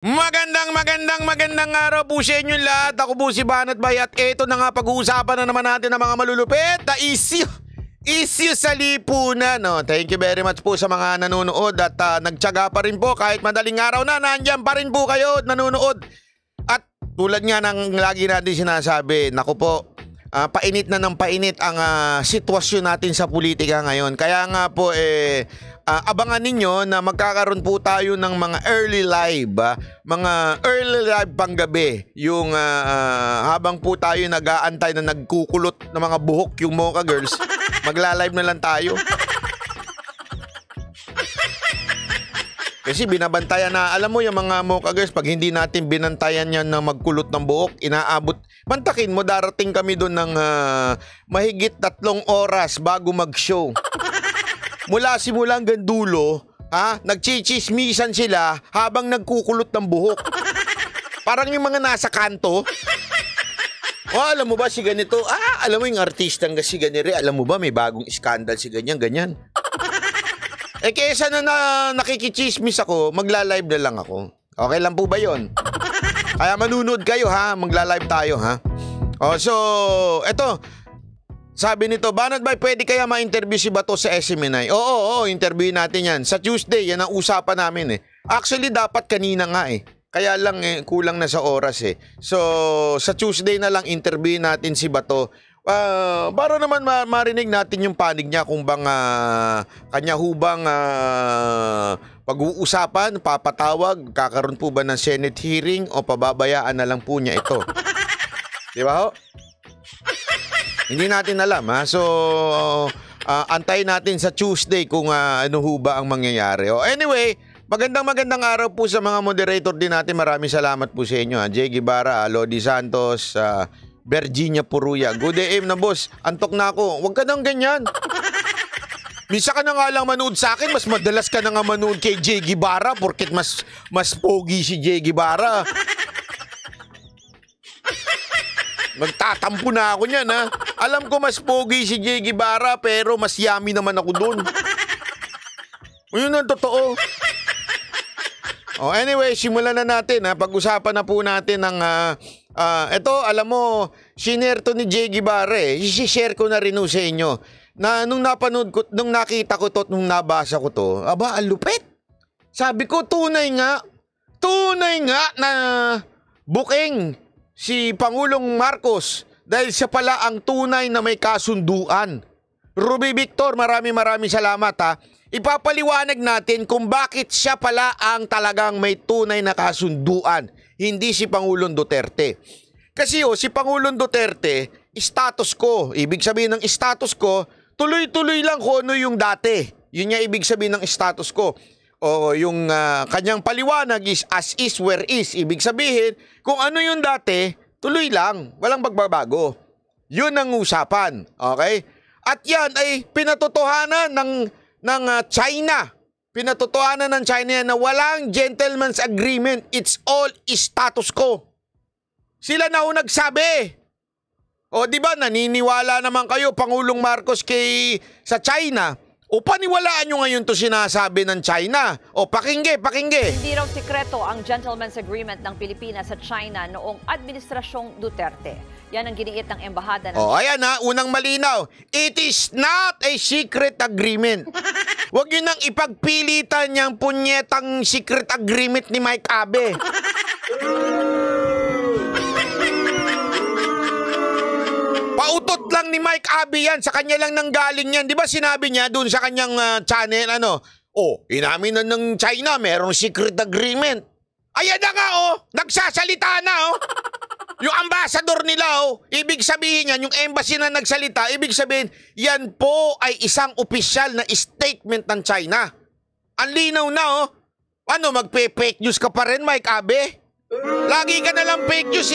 Magandang araw po sa inyo lahat. Ako po si Banat Bay at eto na nga pag-uusapan na naman natin ng mga malulupit na issue sa lipunan. No? Thank you very much po sa mga nanonood at nagtyaga pa rin po kahit madaling araw na nandiyan pa rin po kayo nanonood. At tulad nga ng lagi natin sinasabi, naku po, painit na ng painit ang sitwasyon natin sa politika ngayon. Kaya nga po abangan ninyo na magkakaroon po tayo ng mga early live panggabi. Yung habang po tayo nag-aantay na nagkukulot ng mga buhok yung Mocha Girls, magla-live na lang tayo. Kasi binabantayan na, alam mo yung mga Mocha Girls, pag hindi natin binantayan yan na magkulot ng buhok, inaabot. Mantakin mo, darating kami doon ng mahigit 3 oras bago mag-show. Mula simula hanggang dulo, nagchichismisan sila habang nagkukulot ng buhok. Parang yung mga nasa kanto. Alam mo ba si ganito? Alam mo yung artistang si ganire, alam mo ba may bagong skandal si ganyan. Kesa na nakikichismis ako, magla-live na lang ako. Okay lang po ba yon? Kaya manunood kayo magla-live tayo so, eto. Sabi nito, Banat Bay, pwede kaya ma-interview si Bato sa SMNI? Oo, interview natin yan. Sa Tuesday, yan ang usapan namin Actually, dapat kanina nga Kaya lang kulang na sa oras So, sa Tuesday na lang interview natin si Bato. Para naman marinig natin yung panig niya kung bang kanya hubang pag-uusapan, papatawag, kakaroon po ba ng Senate hearing o pababayaan na lang po niya ito. Di ba ho? Hindi natin alam So, antayin natin sa Tuesday kung ano ho ba ang mangyayari. Anyway, magandang araw po sa mga moderator din natin. Maraming salamat po sa inyo. Jay Guevara, Lodi Santos, Virginia Puruya. Good AM na boss. Antok na ako. Huwag ka nang ganyan. Misa ka na nga lang manood sa akin. Mas madalas ka na nga manood kay Jay Guevara porket mas pogi si Jay Guevara. Magtatampo na ako niyan Alam ko mas pogi si Jay Guevara pero mas yummy naman ako dun. Yun ang totoo. Anyway, simulan na natin Pag-usapan na po natin ng ito, alam mo, shinare to ni Jay Guevara I-share ko na rin sa inyo na nung napanood ko, nung nakita ko to, nung nabasa ko to, aba, ang lupit. Sabi ko, tunay nga na booking si Pangulong Marcos dahil siya pala ang tunay na may kasunduan. Ruby Victor, maraming salamat Ipapaliwanag natin kung bakit siya pala ang talagang may tunay na kasunduan, hindi si Pangulong Duterte. Kasi si Pangulong Duterte, status quo. Ibig sabihin ng status quo, tuloy-tuloy lang kung ano yung dati. Yun niya ibig sabihin ng status quo. O yung kanyang paliwanag is as is where is. Ibig sabihin, kung ano yung dati, tuloy lang. Walang magbabago. Yun ang usapan. Okay? At yan ay pinatotohanan ng China. Pinatotohanan ng China na walang gentleman's agreement. It's all status quo. Sila na ho nagsabi. Di ba naniniwala naman kayo Pangulong Marcos sa China? O paniwalaan nyo ngayon to sinasabi ng China? Pakingge. Hindi raw sikreto ang gentleman's agreement ng Pilipinas sa China noong Administrasyong Duterte. Yan ang giniit ng embahada ng ayan unang malinaw. It is not a secret agreement. Huwag yun nang ipagpilitan yung punyetang secret agreement ni Mike Abe. Pautot lang ni Mike Abe yan. Sa kanya lang nanggaling yan. Di ba sinabi niya dun sa kanyang channel, inamin na ng China, merong secret agreement. Ayan na nga, nagsasalita na, Yung ambassador nila, ibig sabihin yan, yung embassy na nagsalita, ibig sabihin, yan po ay isang opisyal na statement ng China. Ang linaw na, magpe-fake news ka pa rin, Mike Abe? Lagi ka na lang fake news,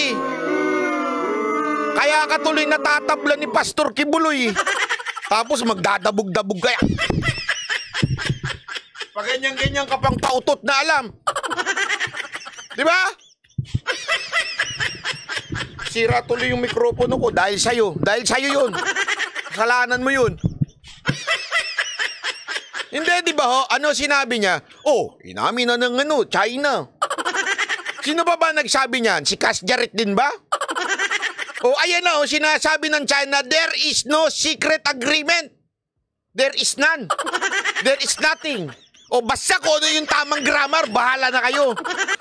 Kaya ka tuloy natatabla ni Pastor Kibuloy. Tapos magdadabog-dabog kaya. Pag ganyan-ganyan ka pang pautot na alam. Di ba? Sira tuloy yung mikropono ko dahil sa'yo. Dahil sa'yo yun. Kasalanan mo yun. Hindi, di ba ho? Ano sinabi niya? Inamin na ng China. Sino ba nagsabi niyan? Si Cass Jarrett din ba? O ayan na, sinasabi ng China, there is no secret agreement. There is none. There is nothing. O basta kung ano yung tamang grammar, bahala na kayo.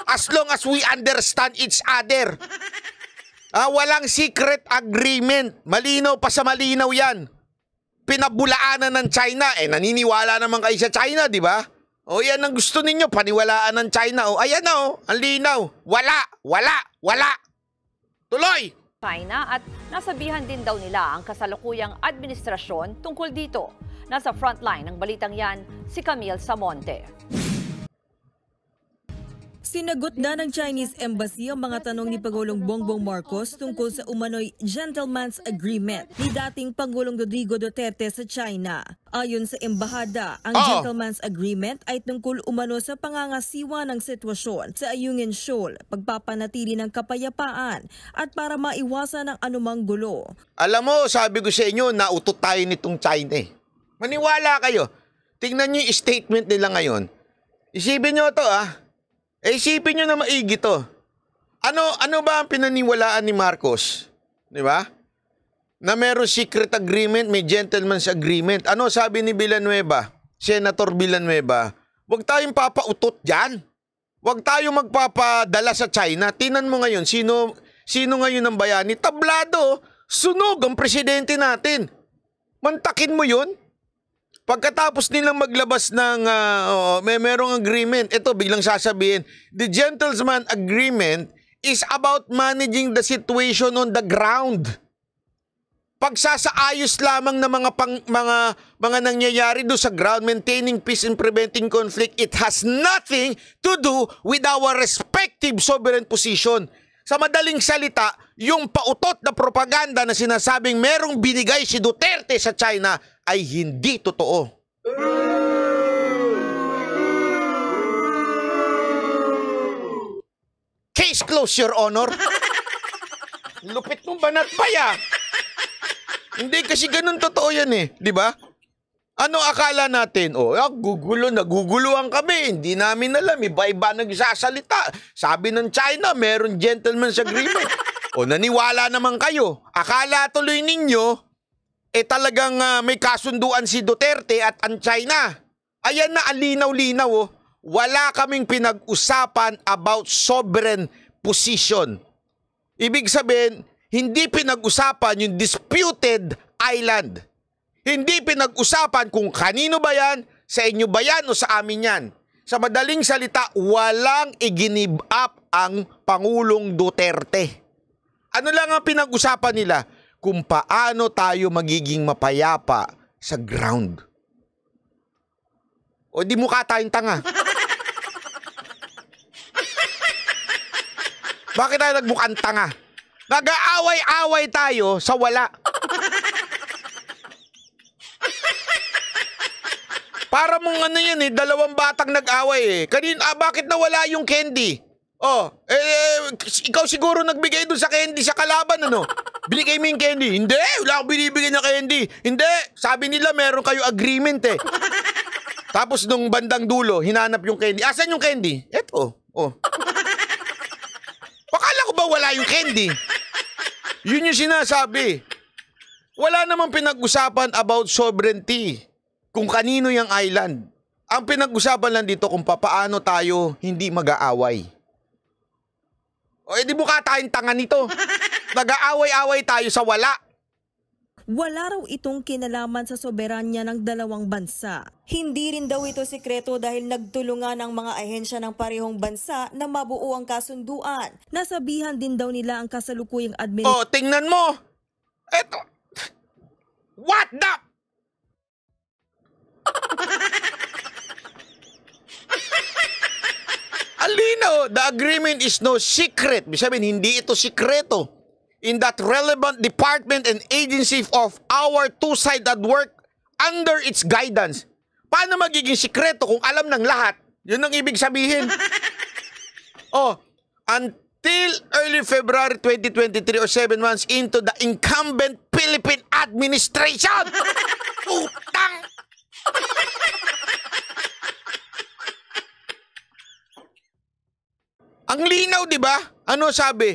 As long as we understand each other. Walang secret agreement. Malinaw pa sa malinaw yan. Pinabulaanan ng China. Naniniwala naman kayo sa China, di ba? O yan ang gusto ninyo, paniwalaan ng China. O ayan na, ang linaw. Wala. Tuloy! China at nasabihan din daw nila ang kasalukuyang administrasyon tungkol dito. Nasa frontline ng balitang yan, si Camille Samonte. Sinagot na ng Chinese Embassy ang mga tanong ni Pangulong Bongbong Marcos tungkol sa umano'y gentleman's agreement ni dating Pangulong Rodrigo Duterte sa China. Ayon sa embahada, ang gentleman's agreement ay tungkol umano sa pangangasiwa ng sitwasyon sa Ayungin Shoal, pagpapanatili ng kapayapaan at para maiwasan ang anumang gulo. Alam mo, sabi ko sa inyo, nautot tayo nitong China eh. Maniwala kayo. Tingnan nyo yung statement nila ngayon. Isipin nyo to isipin nyo na maigi to. Ano ba ang pinaniwalaan ni Marcos? Di ba? Na meron secret agreement, may gentleman's agreement. Ano sabi ni Villanueva? Senator Villanueva, huwag tayong papautot dyan. Huwag tayong magpapadala sa China. Tinan mo ngayon, sino ngayon ang bayani? Tablado, sunog ang presidente natin. Mantakin mo yun? Pagkatapos nilang maglabas ng merong agreement, ito biglang sasabihin, the gentleman's agreement is about managing the situation on the ground. Pagsasaayos lamang ng mga nangyayari do sa ground, maintaining peace and preventing conflict, it has nothing to do with our respective sovereign position. Sa madaling salita, yung pautot na propaganda na sinasabing merong binigay si Duterte sa China ay hindi totoo. Case closed, Your Honor. Lupit mong banat pa ya. Hindi kasi ganun totoo yan di ba? Ano akala natin? Naguguluhan kami. Hindi namin alam. Iba-iba nagsasalita. Sabi ng China, meron gentleman's agreement. Naniwala naman kayo. Akala tuloy ninyo, talagang may kasunduan si Duterte at ang China. Ayan na, ang linaw-linaw. Wala kaming pinag-usapan about sovereign position. Ibig sabihin, hindi pinag-usapan yung disputed island. Hindi pinag-usapan kung kanino ba yan, sa inyo ba yan o sa amin yan. Sa madaling salita, walang i-give up ang Pangulong Duterte. Ano lang ang pinag-usapan nila? Kung paano tayo magiging mapayapa sa ground. O di mukha tayong tanga. Bakit tayo nagmukhang tanga? Nag-aaway-away tayo sa wala. Para mong dalawang batang nag-away bakit nawala yung candy? Ikaw siguro nagbigay dun sa candy sa kalaban, Binigay mo yung candy. Hindi, wala akong binibigay na candy. Hindi, sabi nila meron kayo agreement Tapos nung bandang dulo, hinanap yung candy. Asan yung candy? Eto, Akala ko ba wala yung candy? Yun yung sinasabi. Wala namang pinag-usapan about sovereignty. Kung kanino yung island. Ang pinag-usapan lang dito kung paano tayo hindi mag-aaway. Di mukha tayong tanga nito. Nag-aaway-away tayo sa wala. Wala raw itong kinalaman sa soberanya ng dalawang bansa. Hindi rin daw ito sikreto dahil nagtulungan ang mga ahensya ng parehong bansa na mabuo ang kasunduan. Nasabihan din daw nila ang kasalukuyang administrasyon. Tingnan mo. Eto. What the? Alino, the agreement is no secret. Sabihin, hindi ito sikreto. In that relevant department and agency of our two-sided work under its guidance. Paano magiging sikreto kung alam ng lahat? Yun ang ibig sabihin. Until early February 2023 or 7 months into the incumbent Philippine administration. Utang! Ang linaw, di ba? Ano sabi?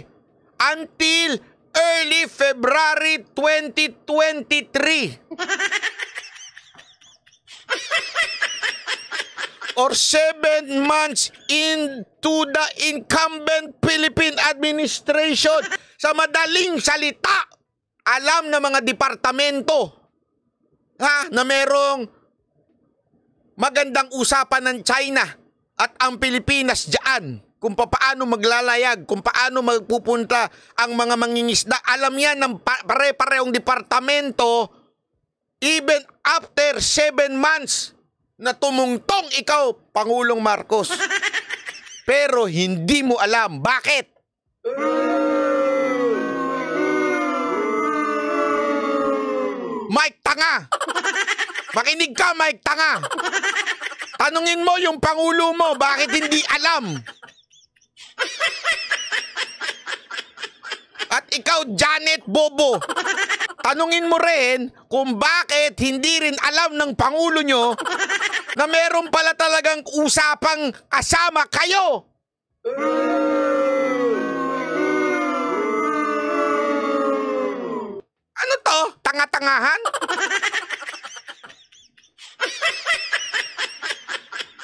Until early February 2023. Or 7 months into the incumbent Philippine administration. Sa madaling salita, alam ng mga departamento na merong magandang usapan ng China at ang Pilipinas diyan kung paano maglalayag, kung paano magpupunta ang mga mangingisda. Alam yan ng pare-parehong departamento even after 7 months na tumungtong ikaw, Pangulong Marcos. Pero hindi mo alam. Bakit? Mike Tanga! Makinig ka, Mike Tanga! Tanungin mo yung Pangulo mo, bakit hindi alam? At ikaw, Janet Bobo, tanungin mo rin kung bakit hindi rin alam ng Pangulo nyo na meron pala talagang usapang kasama kayo. Ano to? Tanga-tangahan?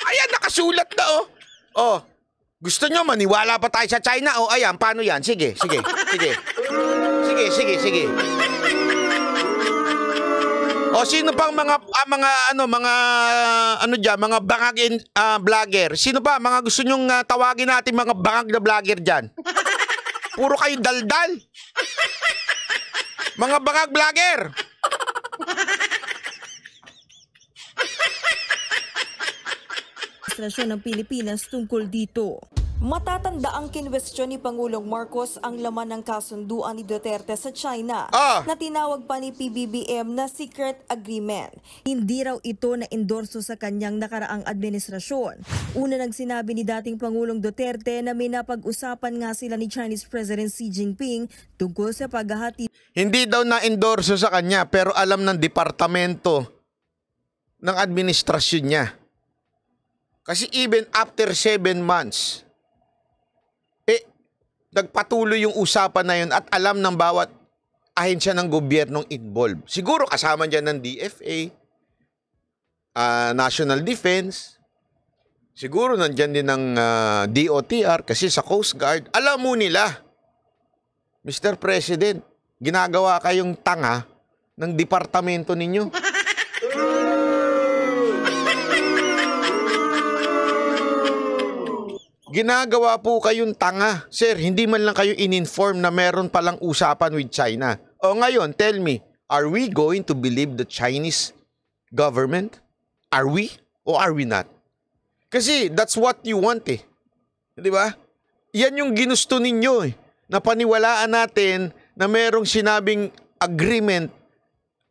Ayan, nakasulat na oh. Oh, gusto nyo maniwala pa tayo sa China? Oh, ayan, paano yan? Sige. Sige. O sino pang mga bangag vlogger? Sino pa mga gusto nyong tawagin natin mga bangag na vlogger diyan? Puro kayo daldal. Mga bangag vlogger. Administrasyon ng Pilipinas tungkol dito. Matatanda ang kinwestiyon ni Pangulong Marcos ang laman ng kasunduan ni Duterte sa China na tinawag pa ni PBBM na secret agreement. Hindi raw ito na-endorso sa kanyang nakaraang administrasyon. Una nang sinabi ni dating Pangulong Duterte na may napag-usapan nga sila ni Chinese President Xi Jinping tungkol sa paghahati. Hindi daw na-endorso sa kanya pero alam ng departamento ng administrasyon niya. Kasi even after 7 months, nagpatuloy yung usapan na yun at alam ng bawat ahensya ng gobyernong involved. Siguro kasama dyan ng DFA, National Defense, siguro nandyan din ng DOTR kasi sa Coast Guard. Alam mo nila, Mr. President, ginagawa kayong tanga ng departamento ninyo. Ginagawa po kayong tanga. Sir, hindi man lang kayo in-inform na meron palang usapan with China. O ngayon, tell me, are we going to believe the Chinese government? Are we or are we not? Kasi that's what you want eh. Di ba? Yan yung ginusto ninyo eh. Na paniwalaan natin na merong sinabing agreement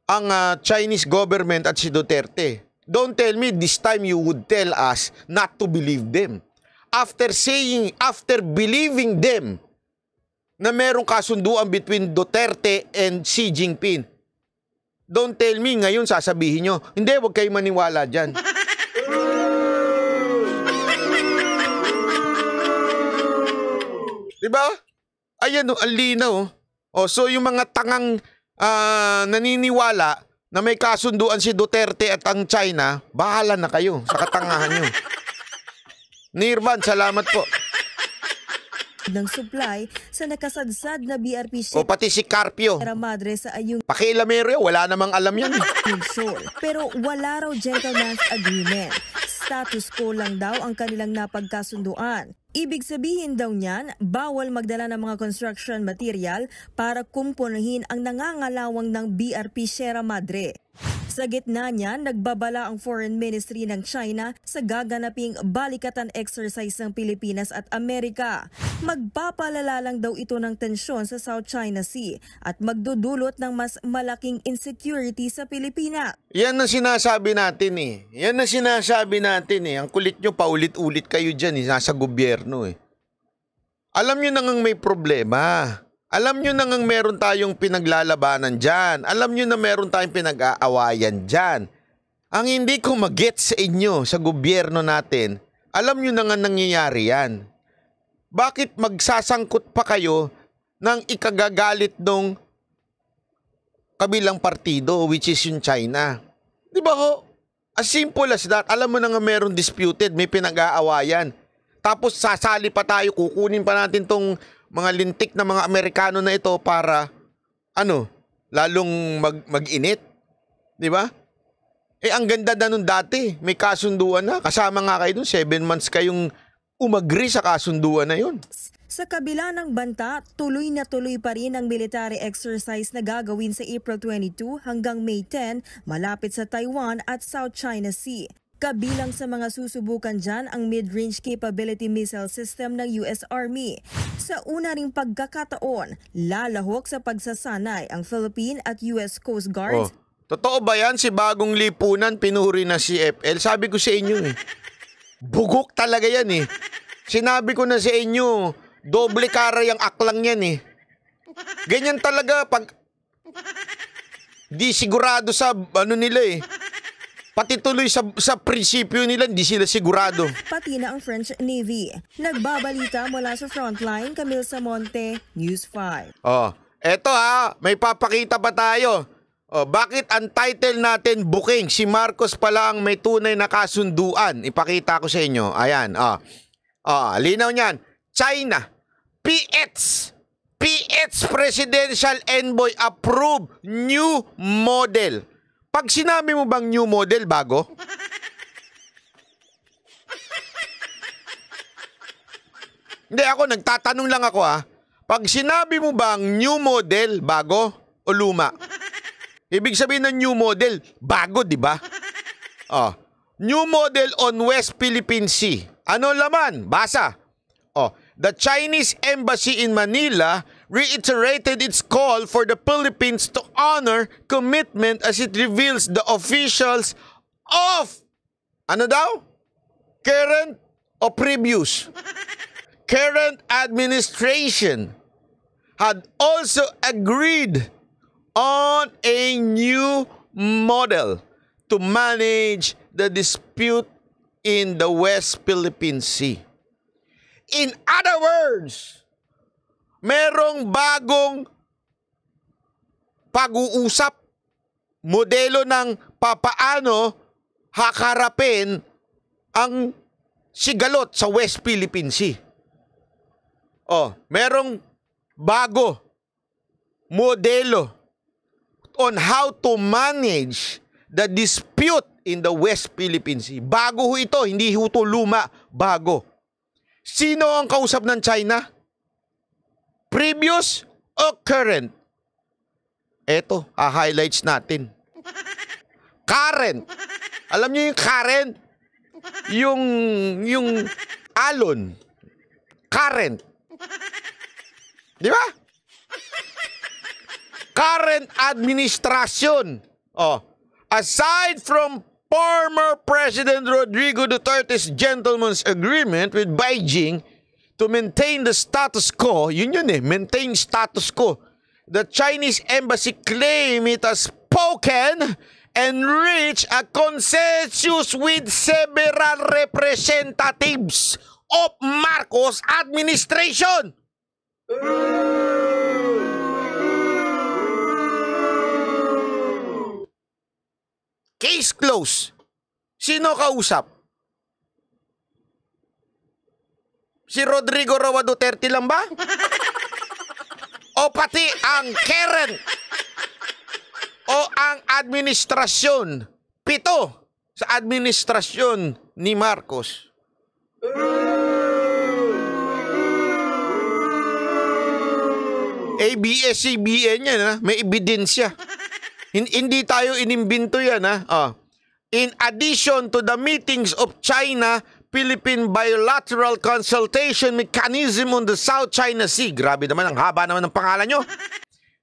ang Chinese government at si Duterte. Don't tell me this time you would tell us not to believe them. After believing them na merong kasunduan between Duterte and Xi Jinping, don't tell me ngayon sasabihin nyo, hindi, huwag kayo maniwala dyan. Diba? Ayan o, ang linaw. O, so yung mga tangang naniniwala na may kasunduan si Duterte at ang China, bahala na kayo sa katangahan nyo. Nirman, salamat po. Ng supply sa nakasadsad na BRP ship. O pati si Carpio. Sierra Madre sa ayung Pakialamero, wala namang alam yan. Pero wala raw gentleman's agreement. Status quo lang daw ang kanilang napagkasunduan. Ibig sabihin daw niyan, bawal magdala ng mga construction material para kumpunahin ang nangangalawang ng BRP Sierra Madre. Sa gitna niya, nagbabala ang Foreign Ministry ng China sa gaganaping balikatan exercise ng Pilipinas at Amerika. Magpapalala lang daw ito ng tensyon sa South China Sea at magdudulot ng mas malaking insecurity sa Pilipinas. Yan ang sinasabi natin eh. Yan ang sinasabi natin eh. Ang kulit nyo, paulit-ulit kayo dyan eh, nasa gobyerno eh. Alam nyo nang may problema. Alam nyo nang meron tayong pinaglalabanan dyan. Alam nyo na meron tayong pinag-aawayan dyan. Ang hindi ko mag-get sa inyo, sa gobyerno natin, alam nyo na nga nangyayari yan. bakit magsasangkot pa kayo ng ikagagalit ng kabilang partido, which is yung China? Di ba ho? As simple as that. Alam mo na nga meron disputed, may pinag-aawayan. Tapos sasali pa tayo, kukunin pa natin tong mga lintik na mga Amerikano na ito para, lalong mag-init. Di ba? Ang ganda na nun dati, may kasunduan na. Kasama nga kayo dun, 7 months kayong umagri sa kasunduan na yun. Sa kabila ng banta, tuloy na tuloy pa rin ang military exercise na gagawin sa April 22 hanggang May 10 malapit sa Taiwan at South China Sea. Kabilang sa mga susubukan dyan ang Mid-Range Capability Missile System ng US Army. Sa una ring pagkakataon, lalahok sa pagsasanay ang Philippine at US Coast Guard. Totoo ba yan? Si Bagong Lipunan, pinuri na si FL. Sabi ko sa inyo bugok talaga yan Sinabi ko na sa inyo, doble karay ang aklang yan Ganyan talaga pag di sigurado sa nila Pati tuloy sa prinsipyo nila, hindi sila sigurado. Pati na ang French Navy. Nagbabalita mula sa Frontline, Camille Samonte, News 5. Eto may papakita pa tayo. Bakit ang title natin booking? Si Marcos pala ang may tunay na kasunduan. Ipakita ko sa inyo. Ayan, linaw niyan. China, PH Presidential Envoy approve new model. Pag sinabi mo bang new model, bago? Hindi, nagtatanong lang ako Pag sinabi mo bang new model, bago o luma? Ibig sabihin ng new model, bago, di ba? New model on West Philippine Sea. Ano laman? Basa. The Chinese Embassy in Manila reiterated its call for the Philippines to honor commitment as it reveals the officials of, current o previous? Current administration had also agreed on a new model to manage the dispute in the West Philippine Sea. In other words, merong bagong pag-uusap, modelo ng papaano hakarapin ang sigalot sa West Philippine Sea. Merong bago modelo on how to manage the dispute in the West Philippine Sea. Bago ho ito, hindi ho ito luma, bago. Sino ang kausap ng China? Previous o current? Eto, highlights natin. Current. Alam niyo yung current? Yung alon. Current. Di ba? Current administration. Aside from former President Rodrigo Duterte's gentleman's agreement with Beijing to maintain the status quo, maintain status quo. The Chinese embassy claimed it has spoken and reached a consensus with several representatives of Marcos administration. Case closed. Sino kausap? Si Rodrigo Roa Duterte lang ba? O pati ang current o ang administrasyon? 7 sa administrasyon ni Marcos. ABS-CBN yan, may ebidensya. Hindi tayo inimbento yan, In addition to the meetings of China-Philippine bilateral consultation mechanism on the South China Sea. Grabe naman, ang haba naman ng pangalan nyo.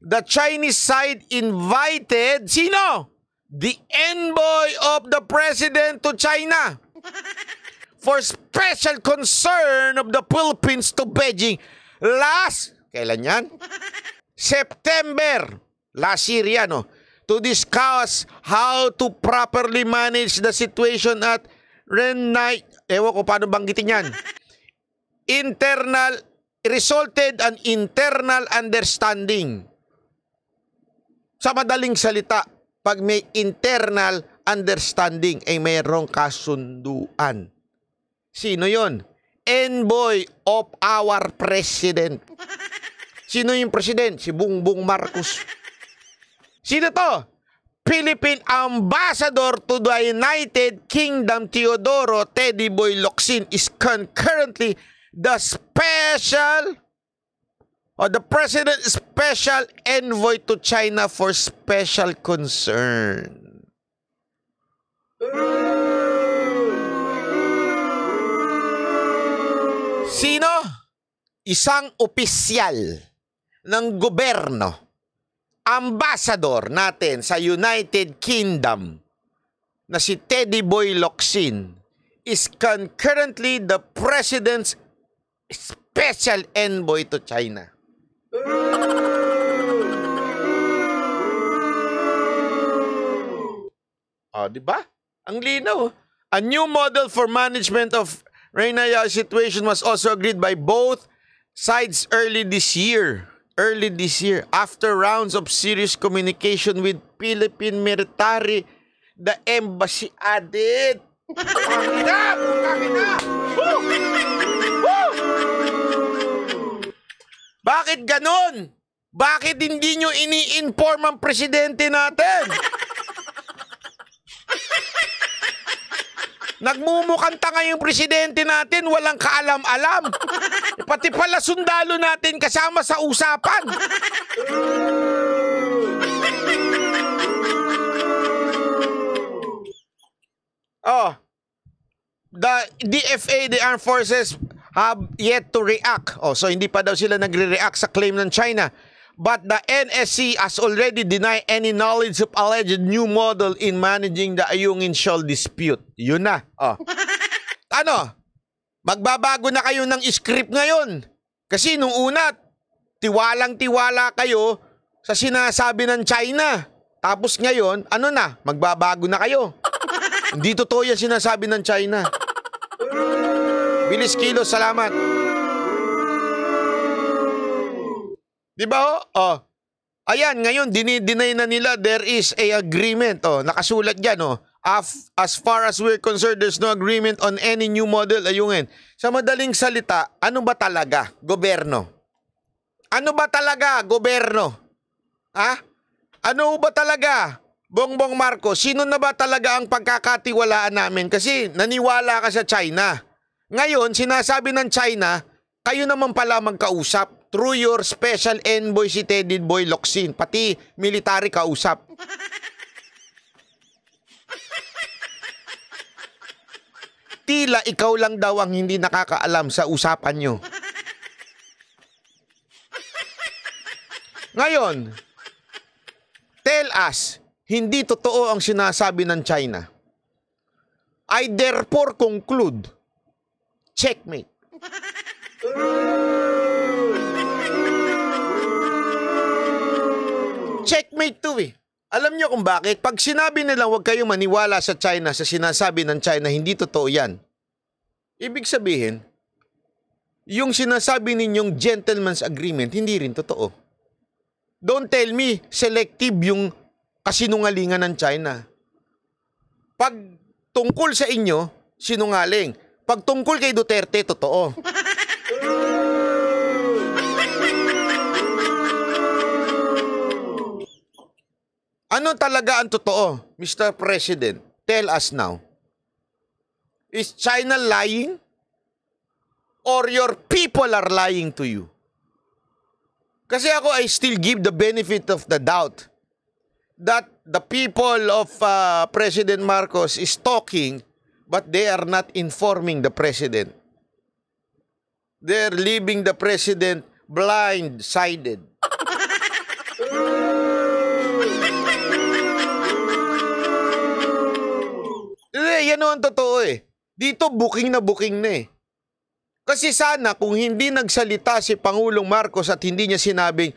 The Chinese side invited, sino? The envoy of the president to China for special concern of the Philippines to Beijing. Kailan yan? September. Last year yan, to discuss how to properly manage the situation at Renai. Ewan ko paano banggitin yan. resulted an internal understanding. Sa madaling salita, pag may internal understanding ay mayroong kasunduan. Sino yon? Envoy of our president. Sino yung president? Si Bongbong Marcos. Sino to? Philippine Ambassador to the United Kingdom Teodoro Teddy Boy Locsin is concurrently the President's special envoy to China for special concern. Sino? Isang opisyal ng gobyerno, ambassador natin sa United Kingdom na si Teddy Boy Locsin is concurrently the President's special envoy to China. Di ba? Ang linaw. A new model for management of Reynaya situation was also agreed by both sides early this year, after rounds of serious communication with Philippine military, the embassy added. Pangina! Bakit ganon? Bakit hindi nyo ini-inform ang presidente natin? Nagmumukanta ngayong presidente natin, walang kaalam-alam. Pati pala sundalo natin kasama sa usapan. The DFA, the Armed Forces, have yet to react. So hindi pa daw sila nagre-react sa claim ng China. But the NSC has already denied any knowledge of alleged new model in managing the Ayungin Shoal dispute. Yun na. Ano? Magbabago na kayo ng script ngayon. Kasi nung una, tiwalang-tiwala kayo sa sinasabi ng China. Tapos ngayon, ano na? Magbabago na kayo. Hindi totoo yan sinasabi ng China. Bilis kilo, salamat. Diba? Ayan, ngayon, dinideny na nila there is a agreement. Nakasulat dyan. As far as we're concerned, there's no agreement on any new model. Ayungin. Sa madaling salita, ano ba talaga, gobyerno? Ano ba talaga, gobyerno? Ano ba talaga, Bongbong Marcos? Sino na ba talaga ang pagkakatiwalaan namin? Kasi naniwala ka sa China. Ngayon, sinasabi ng China, kayo naman pala magkausap. Through your special envoy si Teddy Boy Locsin, pati military kausap. Tila ikaw lang daw ang hindi nakakaalam sa usapan nyo. Ngayon, tell us, hindi totoo ang sinasabi ng China. I therefore conclude, checkmate. Checkmate to Alam nyo kung bakit? Pag sinabi nilang huwag kayong maniwala sa China, sa sinasabi ng China, hindi totoo yan. Ibig sabihin, yung sinasabi ninyong gentleman's agreement, hindi rin totoo. Don't tell me, selective yung kasinungalingan ng China. Pag tungkol sa inyo, sinungaling. Pag tungkol kay Duterte, totoo. Ano talaga ang totoo, Mr. President? Tell us now. Is China lying? Or your people are lying to you? Kasi ako, I still give the benefit of the doubt that the people of President Marcos is talking, but they are not informing the President. They're leaving the President blind-sided. Yan ang totoo Dito booking na Kasi sana kung hindi nagsalita si Pangulong Marcos at hindi niya sinabing,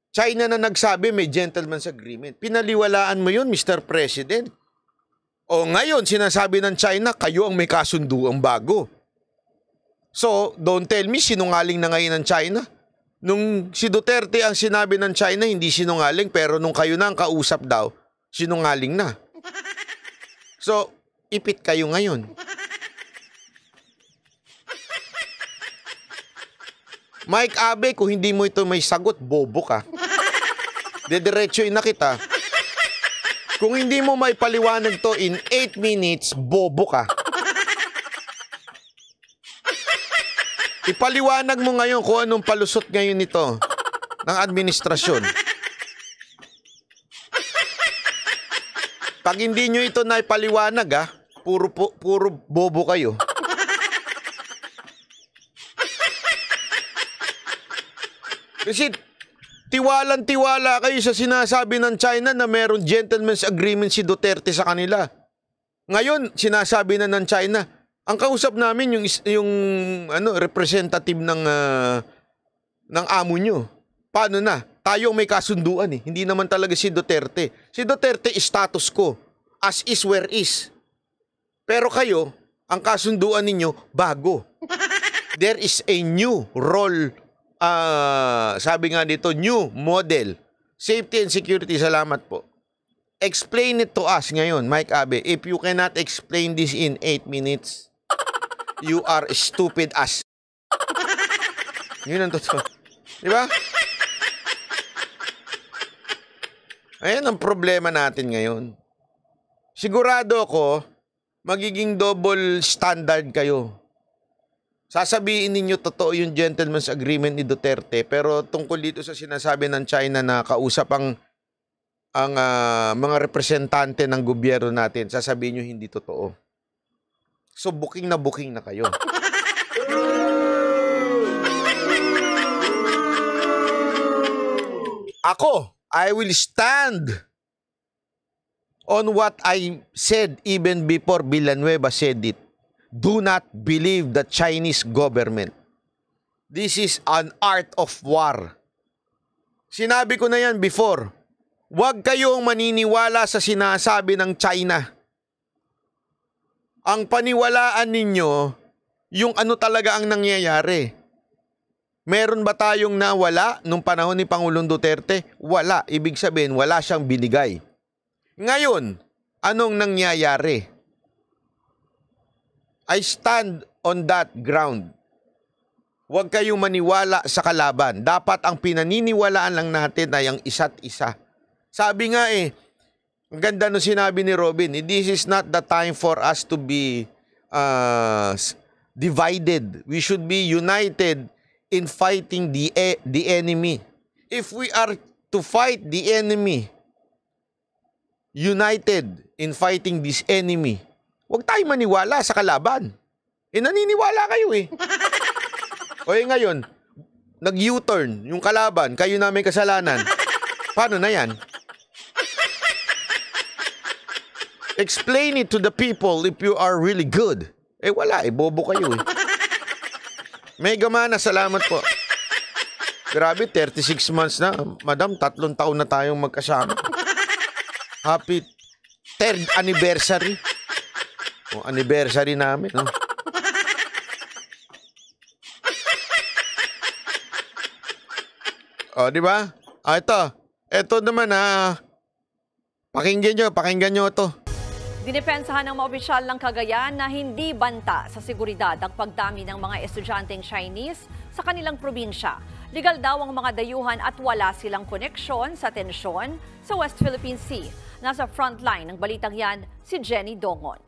China na nagsabi may gentleman's agreement. Pinaliwalaan mo yun, Mr. President. Ngayon, sinasabi ng China, kayo ang may kasunduang bago. So, don't tell me sinungaling na ngayon ng China. Nung si Duterte ang sinabi ng China, hindi sinungaling, pero nung kayo na ang kausap daw, sinungaling na. So, ipit kayo ngayon. Mike Abe, kung hindi mo ito may sagot, bobo ka. Dediretsoin na kita. Kung hindi mo may paliwanag to in 8 minutes, bobo ka. Ipaliwanag mo ngayon kung anong palusot ngayon nito ng administrasyon. Pag hindi nyo ito na ipaliwanag, puro bobo kayo. Kasi tiwalang-tiwala kayo sa sinasabi ng China na meron gentleman's agreement si Duterte sa kanila. Ngayon, sinasabi na ng China, ang kausap namin yung representative ng amo nyo. Paano na? Tayo may kasunduan eh. Hindi naman talaga si Duterte. Si Duterte is status quo. As is where is. Pero kayo, ang kasunduan ninyo, bago. There is a new role, sabi nga dito, new model. Safety and security, salamat po. Explain it to us ngayon, Mike Abe. If you cannot explain this in 8 minutes, you are stupid as. Yun ang totoo. Di ba? Ayan ang problema natin ngayon. Sigurado ako, magiging double standard kayo. Sasabihin ninyo totoo yung gentleman's agreement ni Duterte, pero tungkol dito sa sinasabi ng China na kausap ang mga representante ng gobyerno natin, sasabihin nyo hindi totoo. So booking na kayo. Ako, I will stand on what I said even before Villanueva said it. Do not believe the Chinese government. This is an art of war. Sinabi ko na yan before. Huwag kayong maniniwala sa sinasabi ng China. Ang paniwalaan ninyo, yung ano talaga ang nangyayari. Meron ba tayong nawala nung panahon ni Pangulong Duterte? Wala. Ibig sabihin, wala siyang binigay. Ngayon, anong nangyayari? I stand on that ground. Huwag kayong maniwala sa kalaban. Dapat ang pinaniniwalaan lang natin ay ang isa't isa. Sabi nga ang ganda nung sinabi ni Robin, this is not the time for us to be divided. We should be united in fighting the enemy. If we are to fight the enemy, united in fighting this enemy, huwag tayong maniwala sa kalaban. Naniniwala kayo O ngayon, nag-U-turn yung kalaban, kayo na may kasalanan. Paano na yan? Explain it to the people if you are really good. Wala, bobo kayo Mega Mana, salamat po. Grabe, 36 months na. Madam, 3 taon na tayong magkasama. Happy 3rd anniversary. Anniversary namin, no? Di ba? Ito naman pakinggan nyo ito. Dinipensahan ng mga opisyal ng Cagayan na hindi banta sa seguridad ang pagdami ng mga estudyanteng Chinese sa kanilang probinsya. Legal daw ang mga dayuhan at wala silang koneksyon sa tensyon sa West Philippine Sea. Nasa frontline ng balitang yan, si Jenny Dongon.